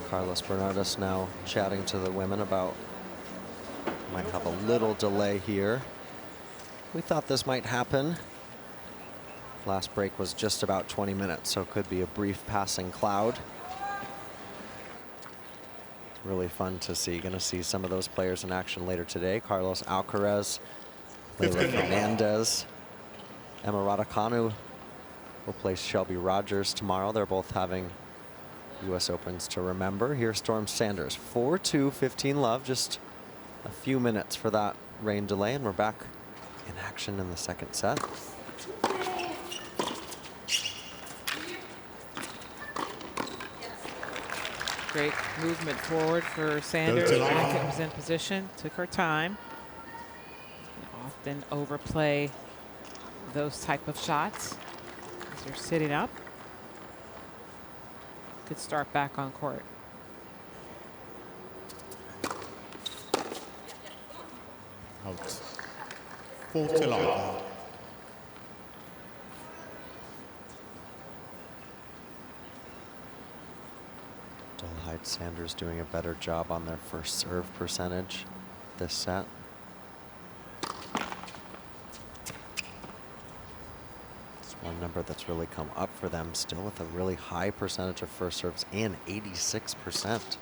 Carlos Bernardus now chatting to the women about might have a little delay here. We thought this might happen. Last break was just about 20 minutes, so it could be a brief passing cloud. Really fun to see. Going to see some of those players in action later today. Carlos Alcaraz, Leylah Fernandez, Emma Raducanu will play Shelby Rogers tomorrow. They're both having U.S. Opens to remember. Here's Storm Sanders, 4-2, 15 love. Just a few minutes for that rain delay, and we're back in action in the second set. Great movement forward for Sanders. Mattek was in position, took her time. Often overplay those type of shots as they're sitting up. Good start back on court. Out. 40 love. Dolehide Sanders doing a better job on their first serve percentage this set. It's one number that's really come up for them, still with a really high percentage of first serves and 86%.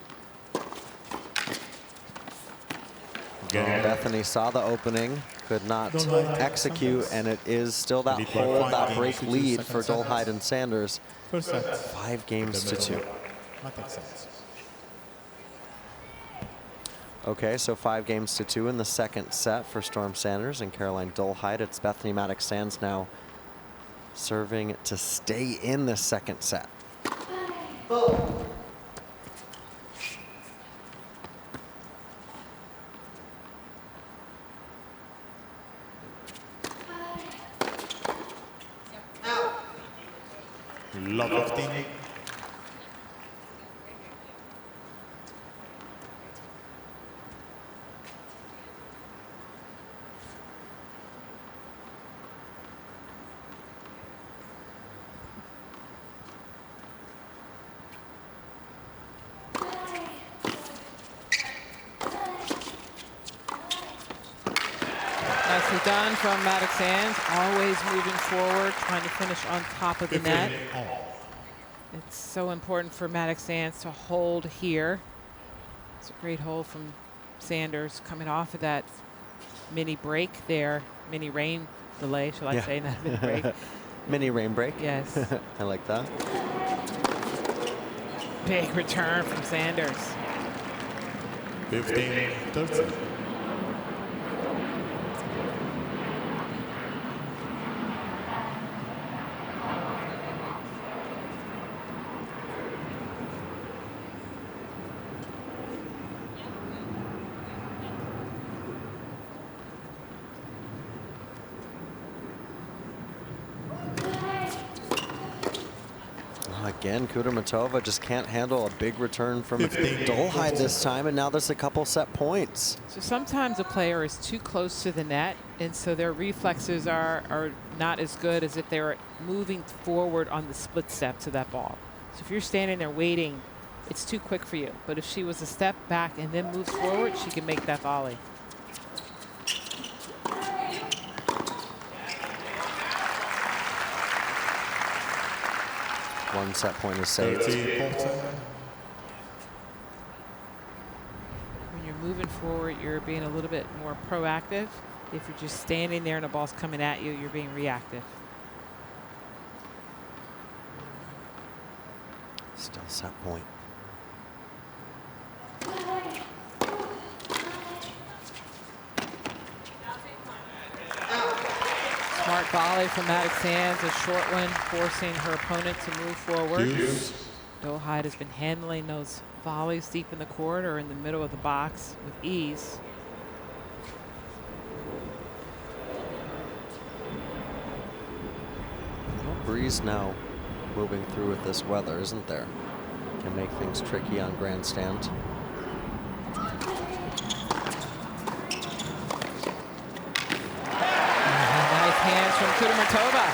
Bethany saw the opening, could not execute, and it is still that hold, that break lead for Dolehide and Sanders. 5 games to 2. Okay, so 5 games to 2 in the second set for Storm Sanders and Caroline Dolehide. It's Bethany Mattek-Sands now serving to stay in the second set. Love 15. Nicely done from Mattek-Sands, always moving forward, trying to finish on top of the net. It's so important for Mattek-Sands to hold here. It's a great hold from Sanders coming off of that mini break there, mini rain delay, shall I say, not mini break. Mini rain break. Yes. I like that. Big return from Sanders. 15-13. Again, Kudermetova just can't handle a big return from Dolehide this time, and now there's a couple set points. So sometimes a player is too close to the net, and so their reflexes are not as good as if they were moving forward on the split step to that ball. So if you're standing there waiting, it's too quick for you. But if she was a step back and then moves forward, she can make that volley. One set point is saved. When you're moving forward, you're being a little bit more proactive. If you're just standing there and the ball's coming at you, you're being reactive. Still set point. Smart volley from Mattek-Sands, a short one, forcing her opponent to move forward. Dolehide has been handling those volleys deep in the court or in the middle of the box with ease. No breeze now moving through with this weather, isn't there? Can make things tricky on grandstand. Hands from Kudermetova.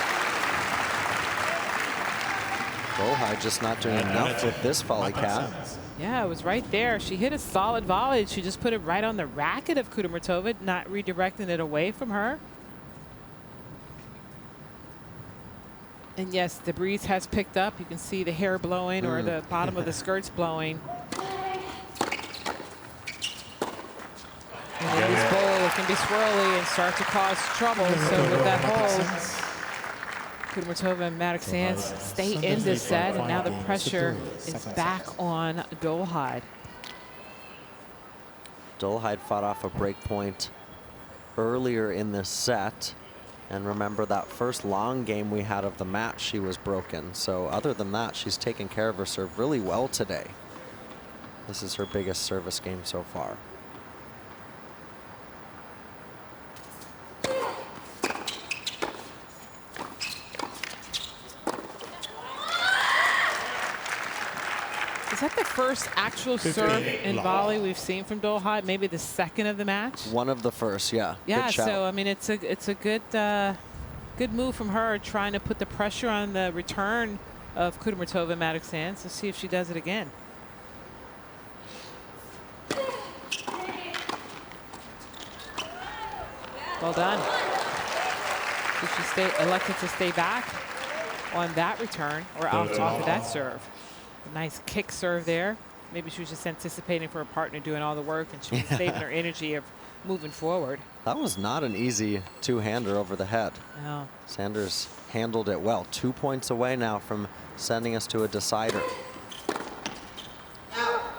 Dolehide just not doing enough with this volley, Kat. Yeah, it was right there. She hit a solid volley. She just put it right on the racket of Kudermetova, not redirecting it away from her. And yes, the breeze has picked up. You can see the hair blowing or the bottom of the skirts blowing. And in this bowl, it can be swirly and start to cause trouble. So with that hold, Kudermetova and Mattek-Sands stay in this set, and now the pressure is back on Dolehide. Dolehide fought off a break point earlier in this set. And remember that first long game we had of the match, she was broken. So other than that, she's taken care of her serve really well today. This is her biggest service game so far. Is that the first actual serve and volley we've seen from Dolehide? Maybe the second of the match? One of the first, yeah. Yeah, good shout. so I mean, it's a good good move from her, trying to put the pressure on the return of Kudermetova and Mattek-Sands. Let's see if she does it again. Well done. Did she elected to stay back on that return or out off of that serve? A nice kick serve there. Maybe she was just anticipating for her partner doing all the work, and she was saving her energy of moving forward. That was not an easy two-hander over the head. No. Sanders handled it well. 2 points away now from sending us to a decider.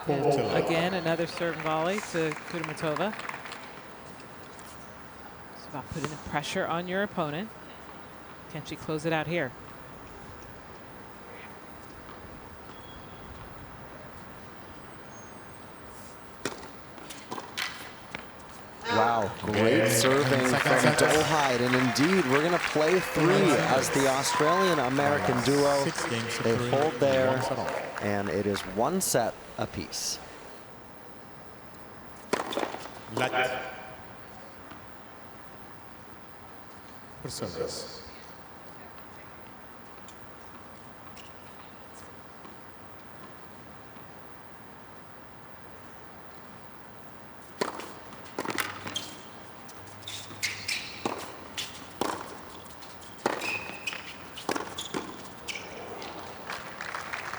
And again, another serve and volley to Kudermetova. It's about putting the pressure on your opponent. Can she close it out here? Wow, great serving from Dolehide. And indeed, we're going to play 3 as the Australian-American duo. They hold there, and it is 1 set apiece. For service.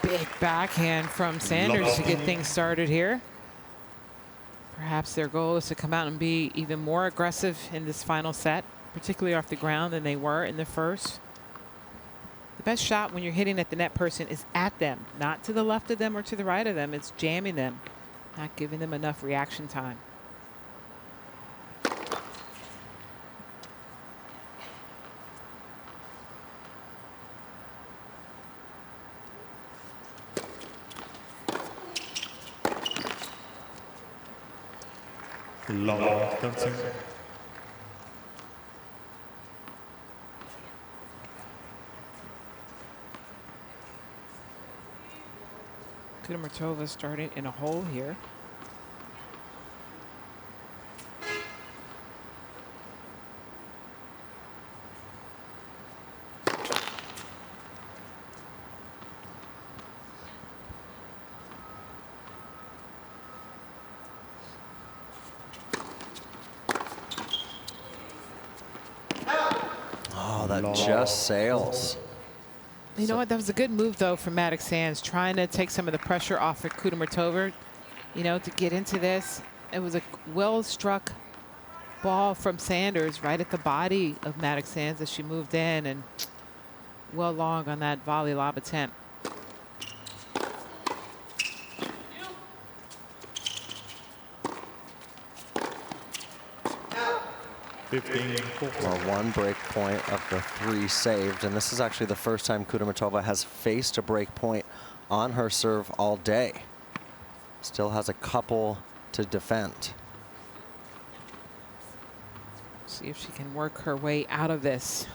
Big backhand from Sanders to get things started here. Perhaps their goal is to come out and be even more aggressive in this final set, particularly off the ground, than they were in the first. The best shot when you're hitting at the net person is at them, not to the left of them or to the right of them. It's jamming them, not giving them enough reaction time. Long dancing. Kudermetova starting in a hole here. Oh, that just sails. You know what? That was a good move, though, from Mattek-Sands, trying to take some of the pressure off of Kudermetova, you know, to get into this. It was a well-struck ball from Sanders right at the body of Mattek-Sands as she moved in, and well long on that volley lob attempt. Well, 1 break point of the 3 saved, and this is actually the first time Kudermetova has faced a break point on her serve all day. Still has a couple to defend. See if she can work her way out of this.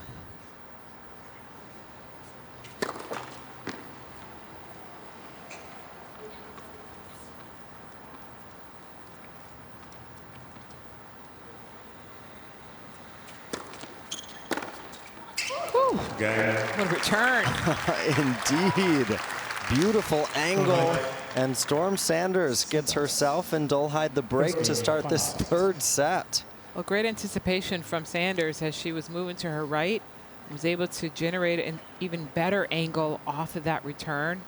What a return. Indeed. Beautiful angle. And Storm Sanders gets herself and Dolehide the break to start this 3rd set. Well, great anticipation from Sanders as she was moving to her right Was able to generate an even better angle off of that return.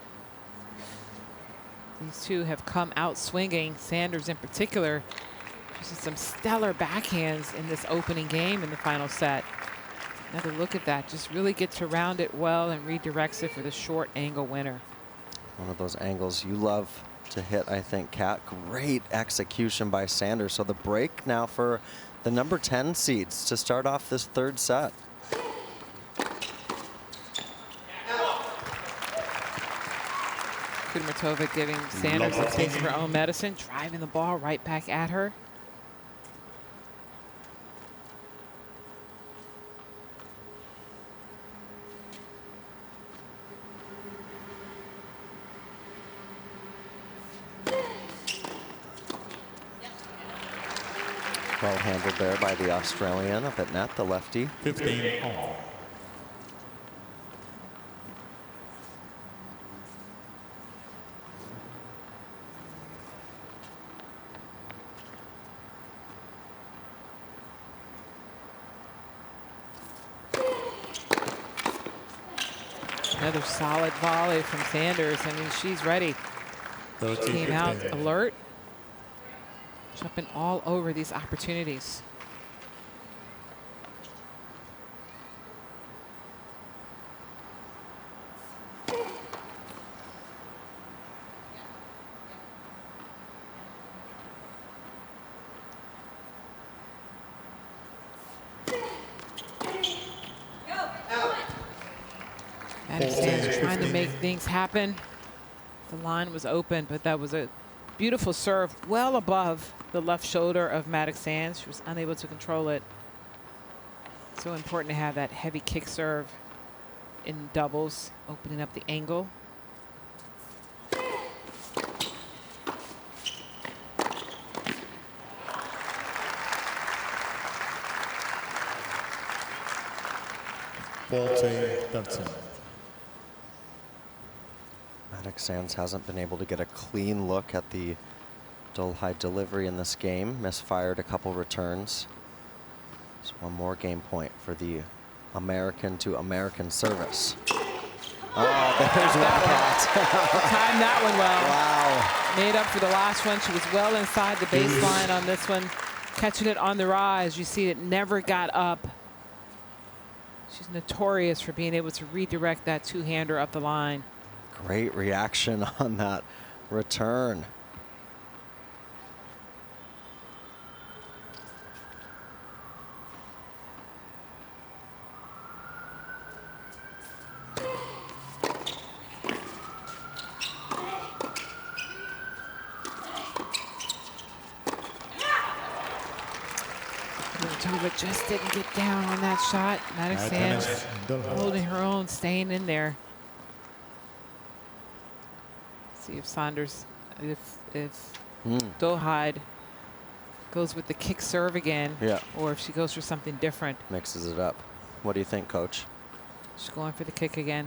These two have come out swinging. Sanders in particular, just some stellar backhands in this opening game in the final set. Another look at that, just really gets around it well and redirects it for the short angle winner. One of those angles you love to hit, I think, Kat. Great execution by Sanders. So the break now for the number 10 seeds to start off this third set. Kudermetova giving Sanders a taste of her own medicine, driving the ball right back at her. Well handled there by the Australian up at net, the lefty. 15 all. Another solid volley from Sanders. I mean, she's ready. She came out alert, jumping all over these opportunities. Mattek-Sands trying to make things happen. The line was open, but that was a beautiful serve well above the left shoulder of Mattek-Sands. She was unable to control it. So important to have that heavy kick serve in doubles, opening up the angle. Mattek-Sands hasn't been able to get a clean look at the Dolehide delivery in this game. Misfired a couple returns. Just one more game point for the American to American service. Oh, there's one, Kat. Timed that one well. Wow. Made up for the last one. She was well inside the baseline on this one. Catching it on the rise. You see it never got up. She's notorious for being able to redirect that two-hander up the line. Great reaction on that return. Kudermetova just didn't get down on that shot. Mattek-Sands holding her own, staying in there. See if Sanders, if Dolehide goes with the kick serve again, or if she goes for something different. Mixes it up. What do you think, Coach? She's going for the kick again.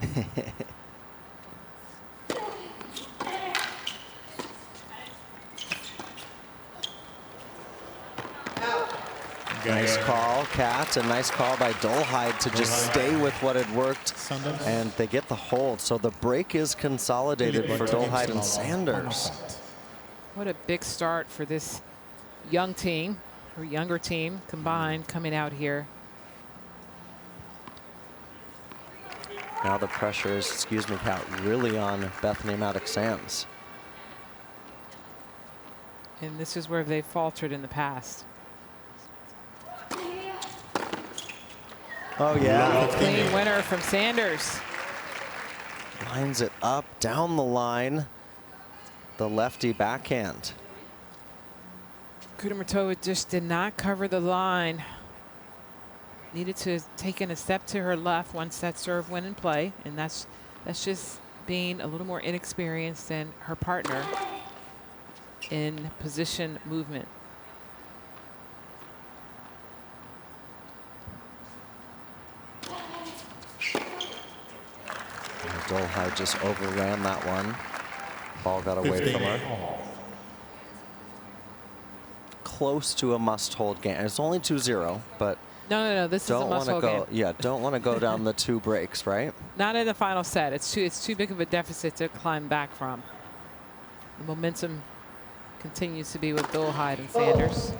Nice call, Kat. A nice call by Dolehide to just stay with what had worked. And they get the hold. So the break is consolidated for Dolehide and Sanders. What a big start for this young team, or younger team combined, coming out here. Now the pressure is, excuse me, Kat, really on Bethany Mattek-Sands. And this is where they've faltered in the past. Oh, yeah. Clean winner from Sanders. Lines it up, down the line. The lefty backhand. Kudermetova just did not cover the line. Needed to take in a step to her left once that serve went in play. And that's just being a little more inexperienced than her partner in position movement. Dolehide just overran that one. Ball got away from her. Close to a must-hold game. It's only 2-0, but No. This is a Don't want to must-hold go. game. Yeah, don't want to go down the 2 breaks, right? Not in the final set. It's too big of a deficit to climb back from. The momentum continues to be with Dolehide and Sanders.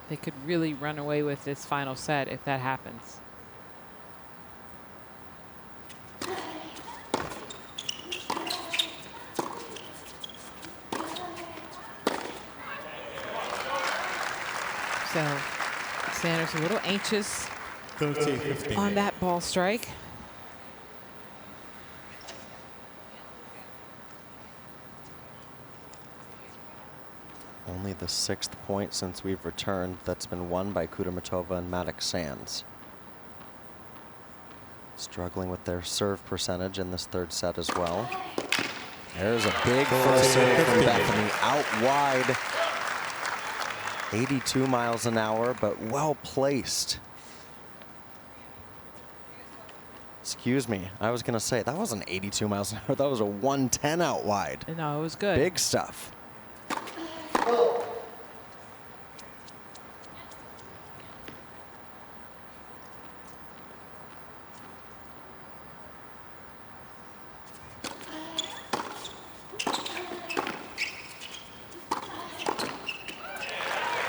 They could really run away with this final set if that happens. So Sanders a little anxious 30-15. on that ball strike. Only the 6th point since we've returned that's been won by Kudermetova and Mattek-Sands. Struggling with their serve percentage in this 3rd set as well. There's a big first serve from Bethany out wide. 82 miles an hour, but well placed. Excuse me, I was gonna say that wasn't 82 miles an hour, that was a 110 out wide. No, it was good. Big stuff.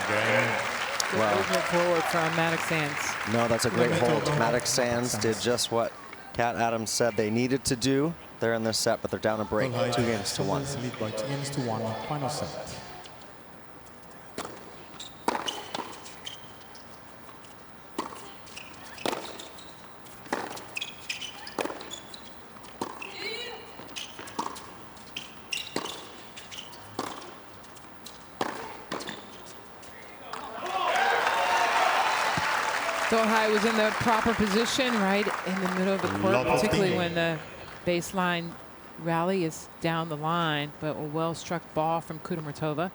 Good movement forward from Mattek-Sands. No, that's a great hold. Mattek-Sands did just what Kat Adams said they needed to do. They're in this set, but they're down a break, 2 games to 1. Lead by 2 games to 1, final set. Dolehide was in the proper position, right in the middle of the court, Love particularly the- when the baseline rally is down the line, but a well-struck ball from Kudermetova.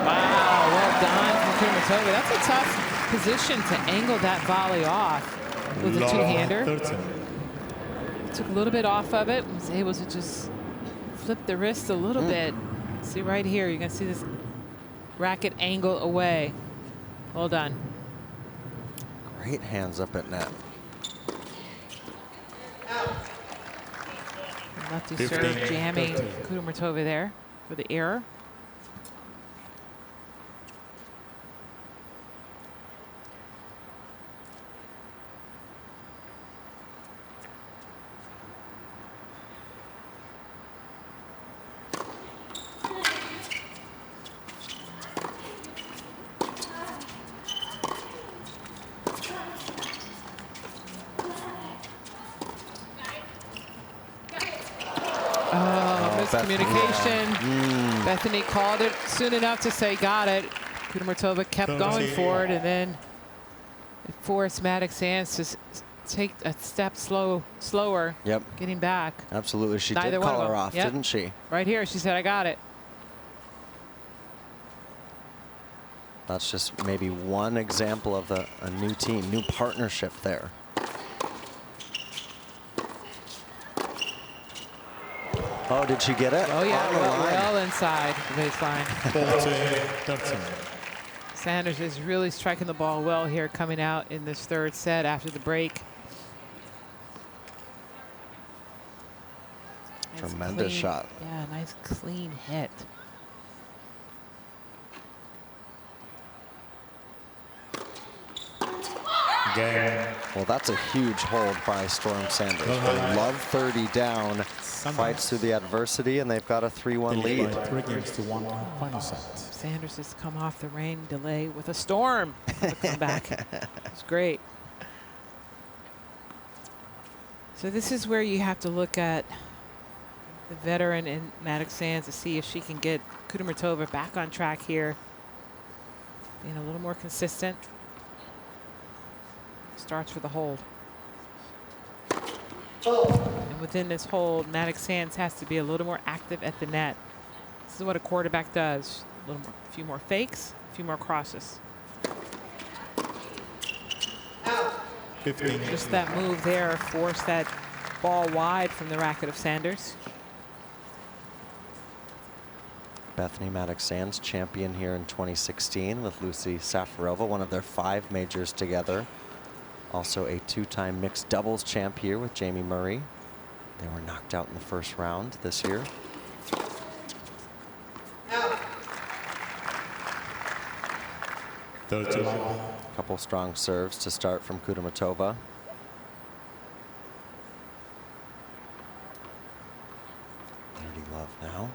Wow, well done from Kudermetova. That's a tough position to angle that volley off with a Love two-hander. 13. Took a little bit off of it, was able to just flip the wrist a little bit. See right here, you're gonna see this racket angle away. Well done. Great hands up at net. Lefty 15, serve jamming 13. Kudermetova there for the error. Miscommunication. Bethany called it soon enough to say got it. Kudermetova kept going for it, and then it forced Mattek-Sands to take a step slower. Yep, Getting back. absolutely. She Neither did one of call her them. off, Yep. didn't she? Right here, she said, I got it. That's just maybe one example of a new team, new partnership there. Oh, did she get it? Oh, yeah, On the line. well inside the baseline. 14-13. Sanders is really striking the ball well here, coming out in this 3rd set after the break. Nice Tremendous clean- shot. Yeah, nice clean hit. Game. Well, that's a huge hold by Storm Sanders. They love 30 down, fights through the adversity, and they've got a 3-1 Lead lead. by 3 games to 1, final set. Sanders has come off the rain delay with a storm of a comeback. It's great. So this is where you have to look at the veteran in Mattek-Sands to see if she can get Kudermetova back on track here. Being a little more consistent. Starts with a hold. And within this hold, Mattek-Sands has to be a little more active at the net. This is what a quarterback does. A few more fakes, a few more crosses. 15. Just that move there forced that ball wide from the racket of Sanders. Bethany Mattek-Sands, champion here in 2016 with Lucy Safarova, one of their 5 majors together. Also a 2-time mixed doubles champ here with Jamie Murray. They were knocked out in the first round this year. A couple strong serves to start from Kudermetova. Dirty love now.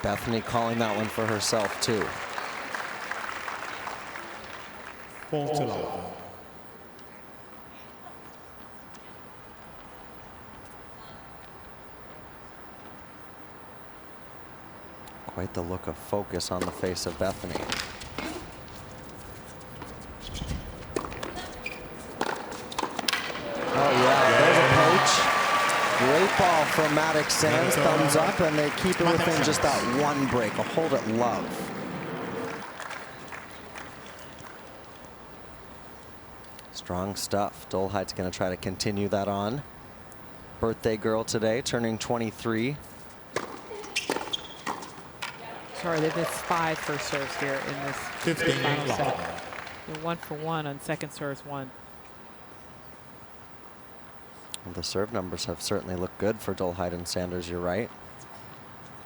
Bethany calling that one for herself too. 4-love. Quite the look of focus on the face of Bethany. Oh yeah, there's a poach. Great ball from Mattek-Sands, thumbs up, and they keep it within just that one break, a hold at love. Strong stuff. Dolehide's going to try to continue that on. Birthday girl today, turning 23. Sorry, they missed 5 first serves here in this 15 final love. set. They're 1 for 1 on second serves 1. Well, the serve numbers have certainly looked good for Dolehide and Sanders, you're right.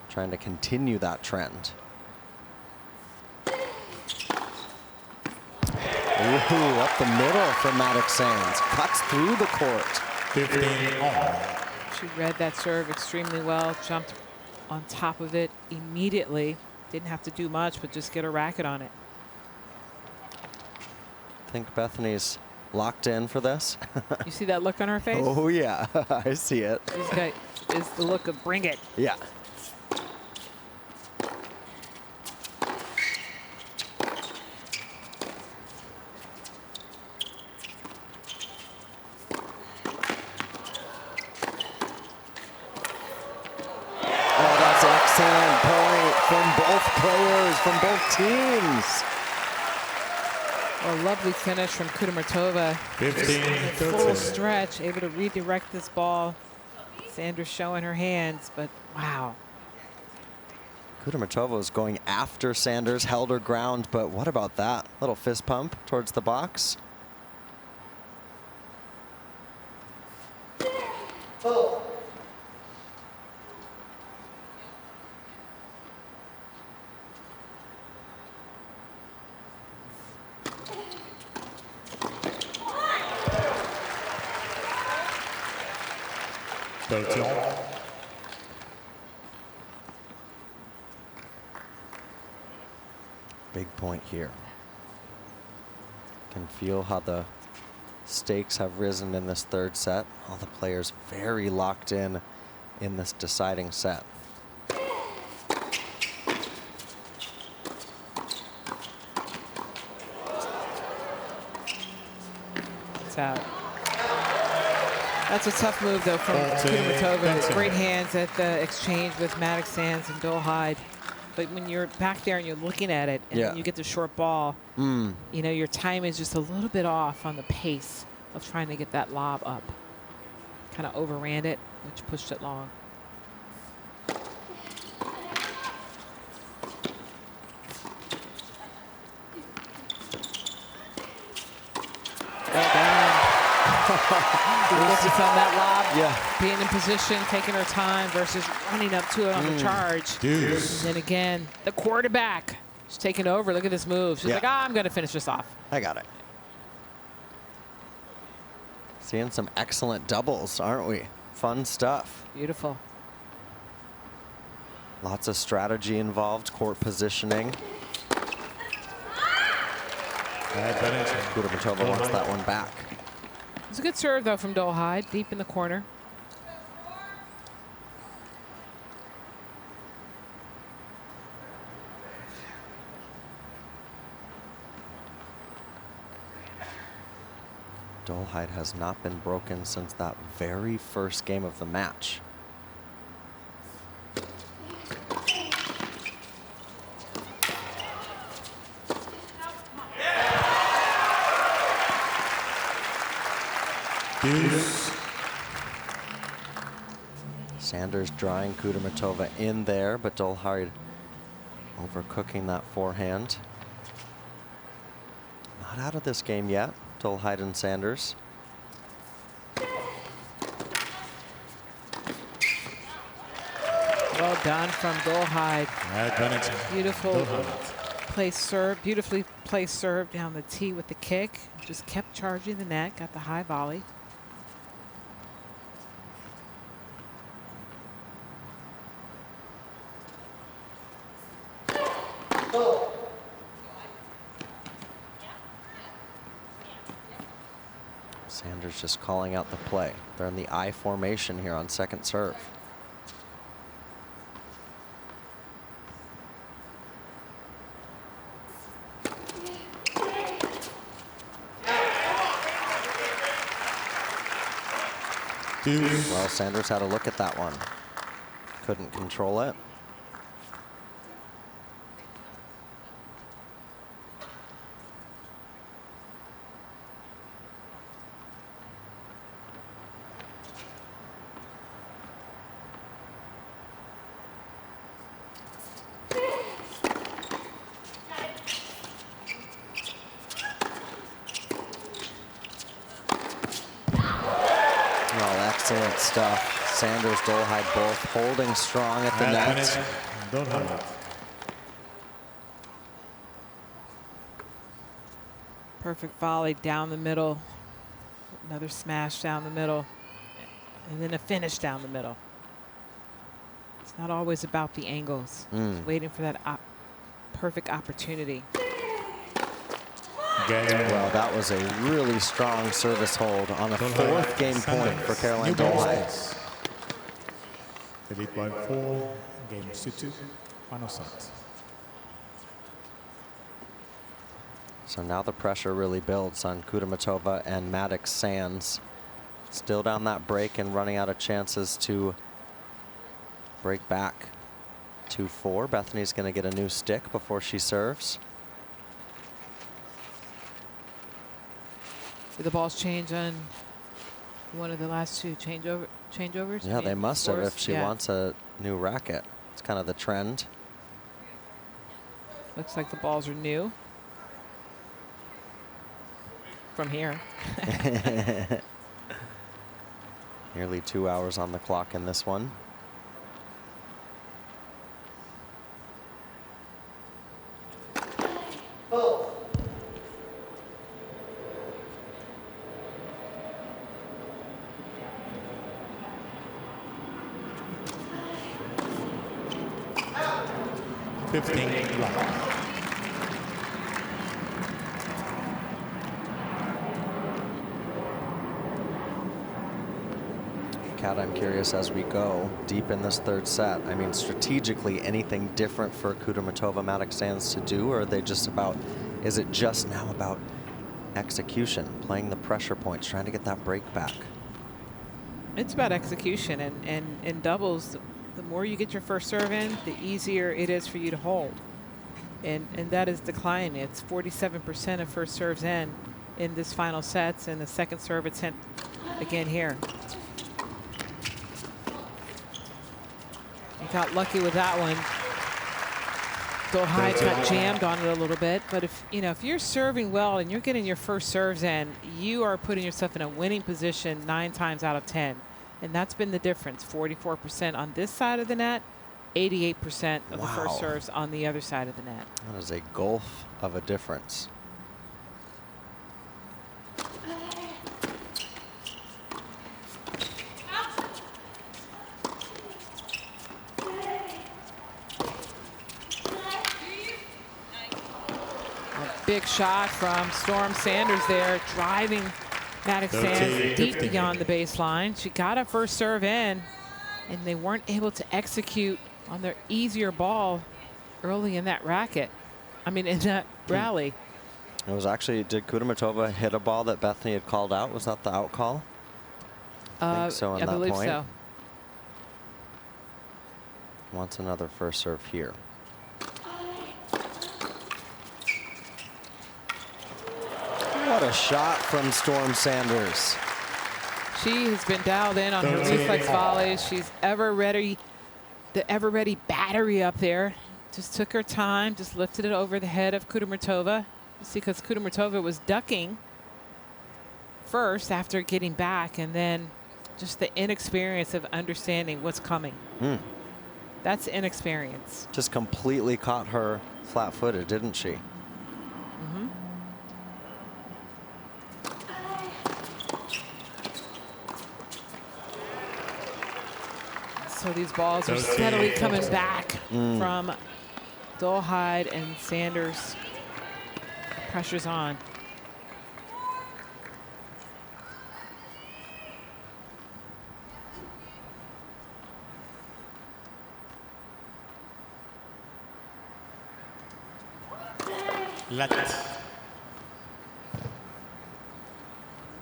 Trying to continue that trend. Ooh, up the middle from Mattek-Sands. Cuts through the court. 15 all. She read that serve extremely well, jumped on top of it immediately. Didn't have to do much, but just get her racket on it. I think Bethany's locked in for this. You see that look on her face? Oh yeah, I see it. She's got is the look of bring it. Yeah. Oh, that's an excellent point from both players, from both teams. A lovely finish from Kudermetova. 15 Full stretch, able to redirect this ball. Sanders showing her hands, but wow. Kudermetova was going after Sanders, held her ground, but what about that? Little fist pump towards the box. Big point here. Can feel how the stakes have risen in this third set. All the players very locked in this deciding set. It's out. That's a tough move, though, from Kudermetova. Great hands at the exchange with Mattek-Sands and Dolehide. But when you're back there and you're looking at it, and then you get the short ball, you know, your time is just a little bit off on the pace of trying to get that lob up. Kind of overran it, which pushed it long. Well done. Focus on that lob, being in position, taking her time versus running up to it on the charge. And then again, the quarterback, she's taking over. Look at this move. She's like, I'm going to finish this off. I got it. Seeing some excellent doubles, aren't we? Fun stuff. Beautiful. Lots of strategy involved, court positioning. Kudermetova wants that one back. It's a good serve, though, from Dolehide, deep in the corner. Dolehide has not been broken since that very first game of the match. Sanders drawing Kudermetova in there, but Dolehide overcooking that forehand. Not out of this game yet, Dolehide and Sanders. Well done from Dolehide. Beautiful place serve, beautifully placed serve down the tee with the kick. Just kept charging the net, got the high volley. Sanders just calling out the play. They're in the I formation here on second serve. Well, Sanders had a look at that one. Couldn't control it. Excellent stuff. Sanders, Dolehide both holding strong at the net. Perfect volley down the middle. Another smash down the middle. And then a finish down the middle. It's not always about the angles. It's waiting for that perfect opportunity. Well, that was a really strong service hold on a fourth game point for Caroline Dolehide. The lead by 4, game 2-2, final set. So now the pressure really builds on Kudermetova and Mattek-Sands. Still down that break and running out of chances to break back. 2-4. Bethany's going to get a new stick before she serves. Did the balls change on one of the last two changeovers? Yeah, they must have if she wants a new racket. It's kind of the trend. Looks like the balls are new. From here. Nearly 2 hours on the clock in this one. Kat, I'm curious as we go deep in this third set. I mean, strategically, anything different for Kudermetova, Mattek-Sands to do, or are they just about, is it just now about execution, playing the pressure points, trying to get that break back? It's about execution, and in doubles, the more you get your first serve in, the easier it is for you to hold. And that is declining. It's 47% of first serves in this final sets, and the second serve attempt again here. You got lucky with that one. Dolehide got jammed on it a little bit, but if you're serving well and you're getting your first serves in, you are putting yourself in a winning position 9 times out of 10. And that's been the difference. 44% on this side of the net, 88% of the first serves on the other side of the net. That is a gulf of a difference. A big shot from Storm Sanders there, driving Mattek-Sands deep beyond the baseline. She got a first serve in, and they weren't able to execute on their easier ball early in that racket. I mean, in that rally. It was actually, did Kudermetova hit a ball that Bethany had called out? Was that the out call? I think so on I that believe point. so. Wants another first serve here. What a shot from Storm Sanders. She has been dialed in on her reflex volleys. She's ever ready, the ever ready battery up there. Just took her time, just lifted it over the head of Kudermetova. See, because Kudermetova was ducking first after getting back, and then just the inexperience of understanding what's coming. That's inexperience. Just completely caught her flat-footed, didn't she? So these balls are steadily coming back from Dolehide and Sanders. Pressure's on.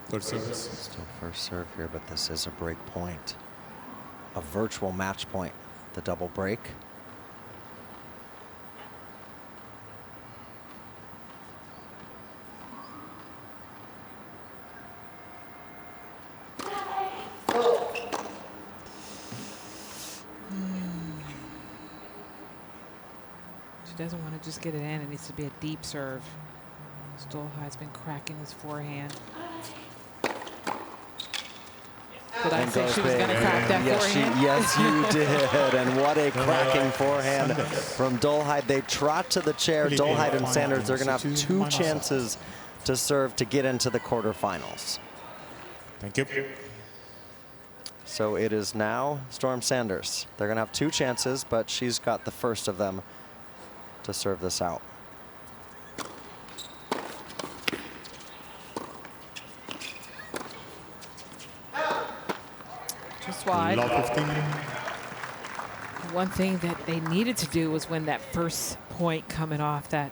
First service. Still first serve here, but this is a break point. A virtual match point, the double break. She doesn't want to just get it in. It needs to be a deep serve. Dolhide's been cracking his forehand. Did I say she was going to crack that forehand? Yes, you did. And what a cracking forehand from Dolehide. They trot to the chair. Dolehide and Sanders, they're going to have 2 chances to serve to get into the quarterfinals. Thank you. So it is now Storm Sanders. They're going to have 2 chances, but she's got the first of them to serve this out. Just wide. One thing that they needed to do was win that first point coming off that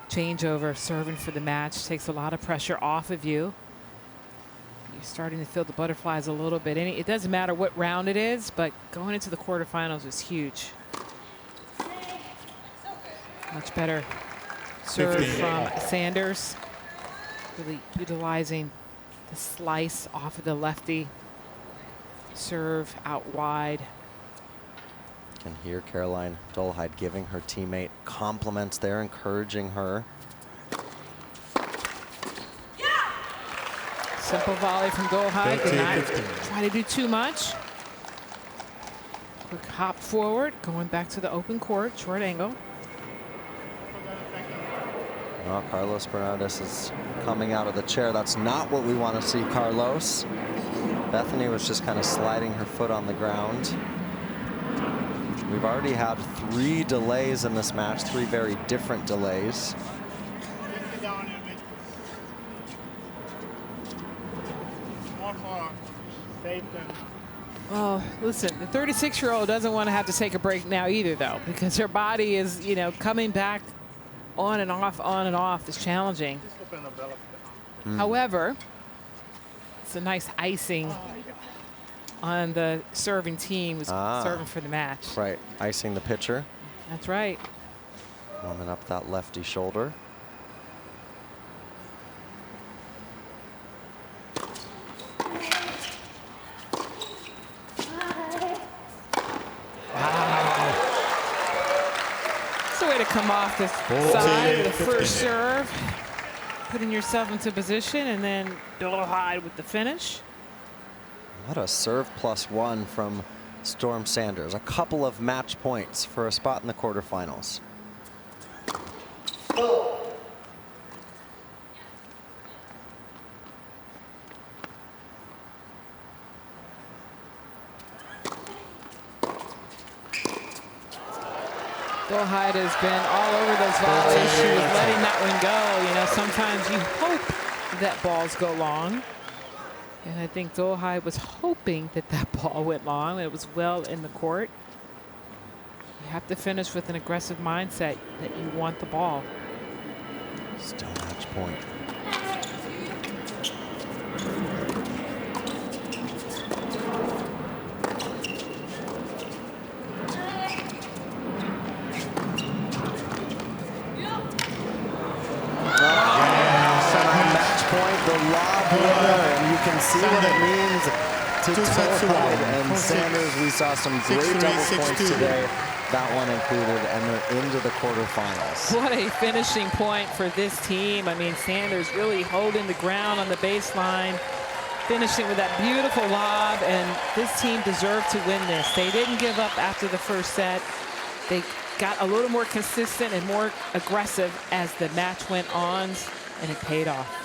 changeover. Serving for the match takes a lot of pressure off of you. You're starting to feel the butterflies a little bit. It doesn't matter what round it is, but going into the quarterfinals is huge. Much better serve from Sanders. Really utilizing the slice off of the lefty. Serve out wide. Can hear Caroline Dolehide giving her teammate compliments there, encouraging her. Simple volley from Dolehide. Did not try to do too much. Quick hop forward, going back to the open court, short angle. Well, Carlos Bernardes is coming out of the chair. That's not what we want to see, Carlos. Bethany was just kind of sliding her foot on the ground. We've already had 3 delays in this match, 3 very different delays. Well, listen, the 36-year-old doesn't want to have to take a break now either, though, because her body is, coming back on and off is challenging. However, it's a nice icing on the serving team who's serving for the match. Right, icing the pitcher. That's right. Warming up that lefty shoulder. It's a way to come off the side with the first serve, putting yourself into position, and then Dolehide with the finish. What a serve +1 from Storm Sanders. A couple of match points for a spot in the quarterfinals. Dolehide has been all over those volleys. She was letting that one go. Sometimes you hope that balls go long. And I think Dolehide was hoping that that ball went long. It was well in the court. You have to finish with an aggressive mindset that you want the ball. Still match point. The lob winner, and you can see what it means to Dolehide and Sanders. We saw some great double points today. That one included, and they're into the quarterfinals. What a finishing point for this team. I mean, Sanders really holding the ground on the baseline, finishing with that beautiful lob, and this team deserved to win this. They didn't give up after the first set. They got a little more consistent and more aggressive as the match went on, and it paid off.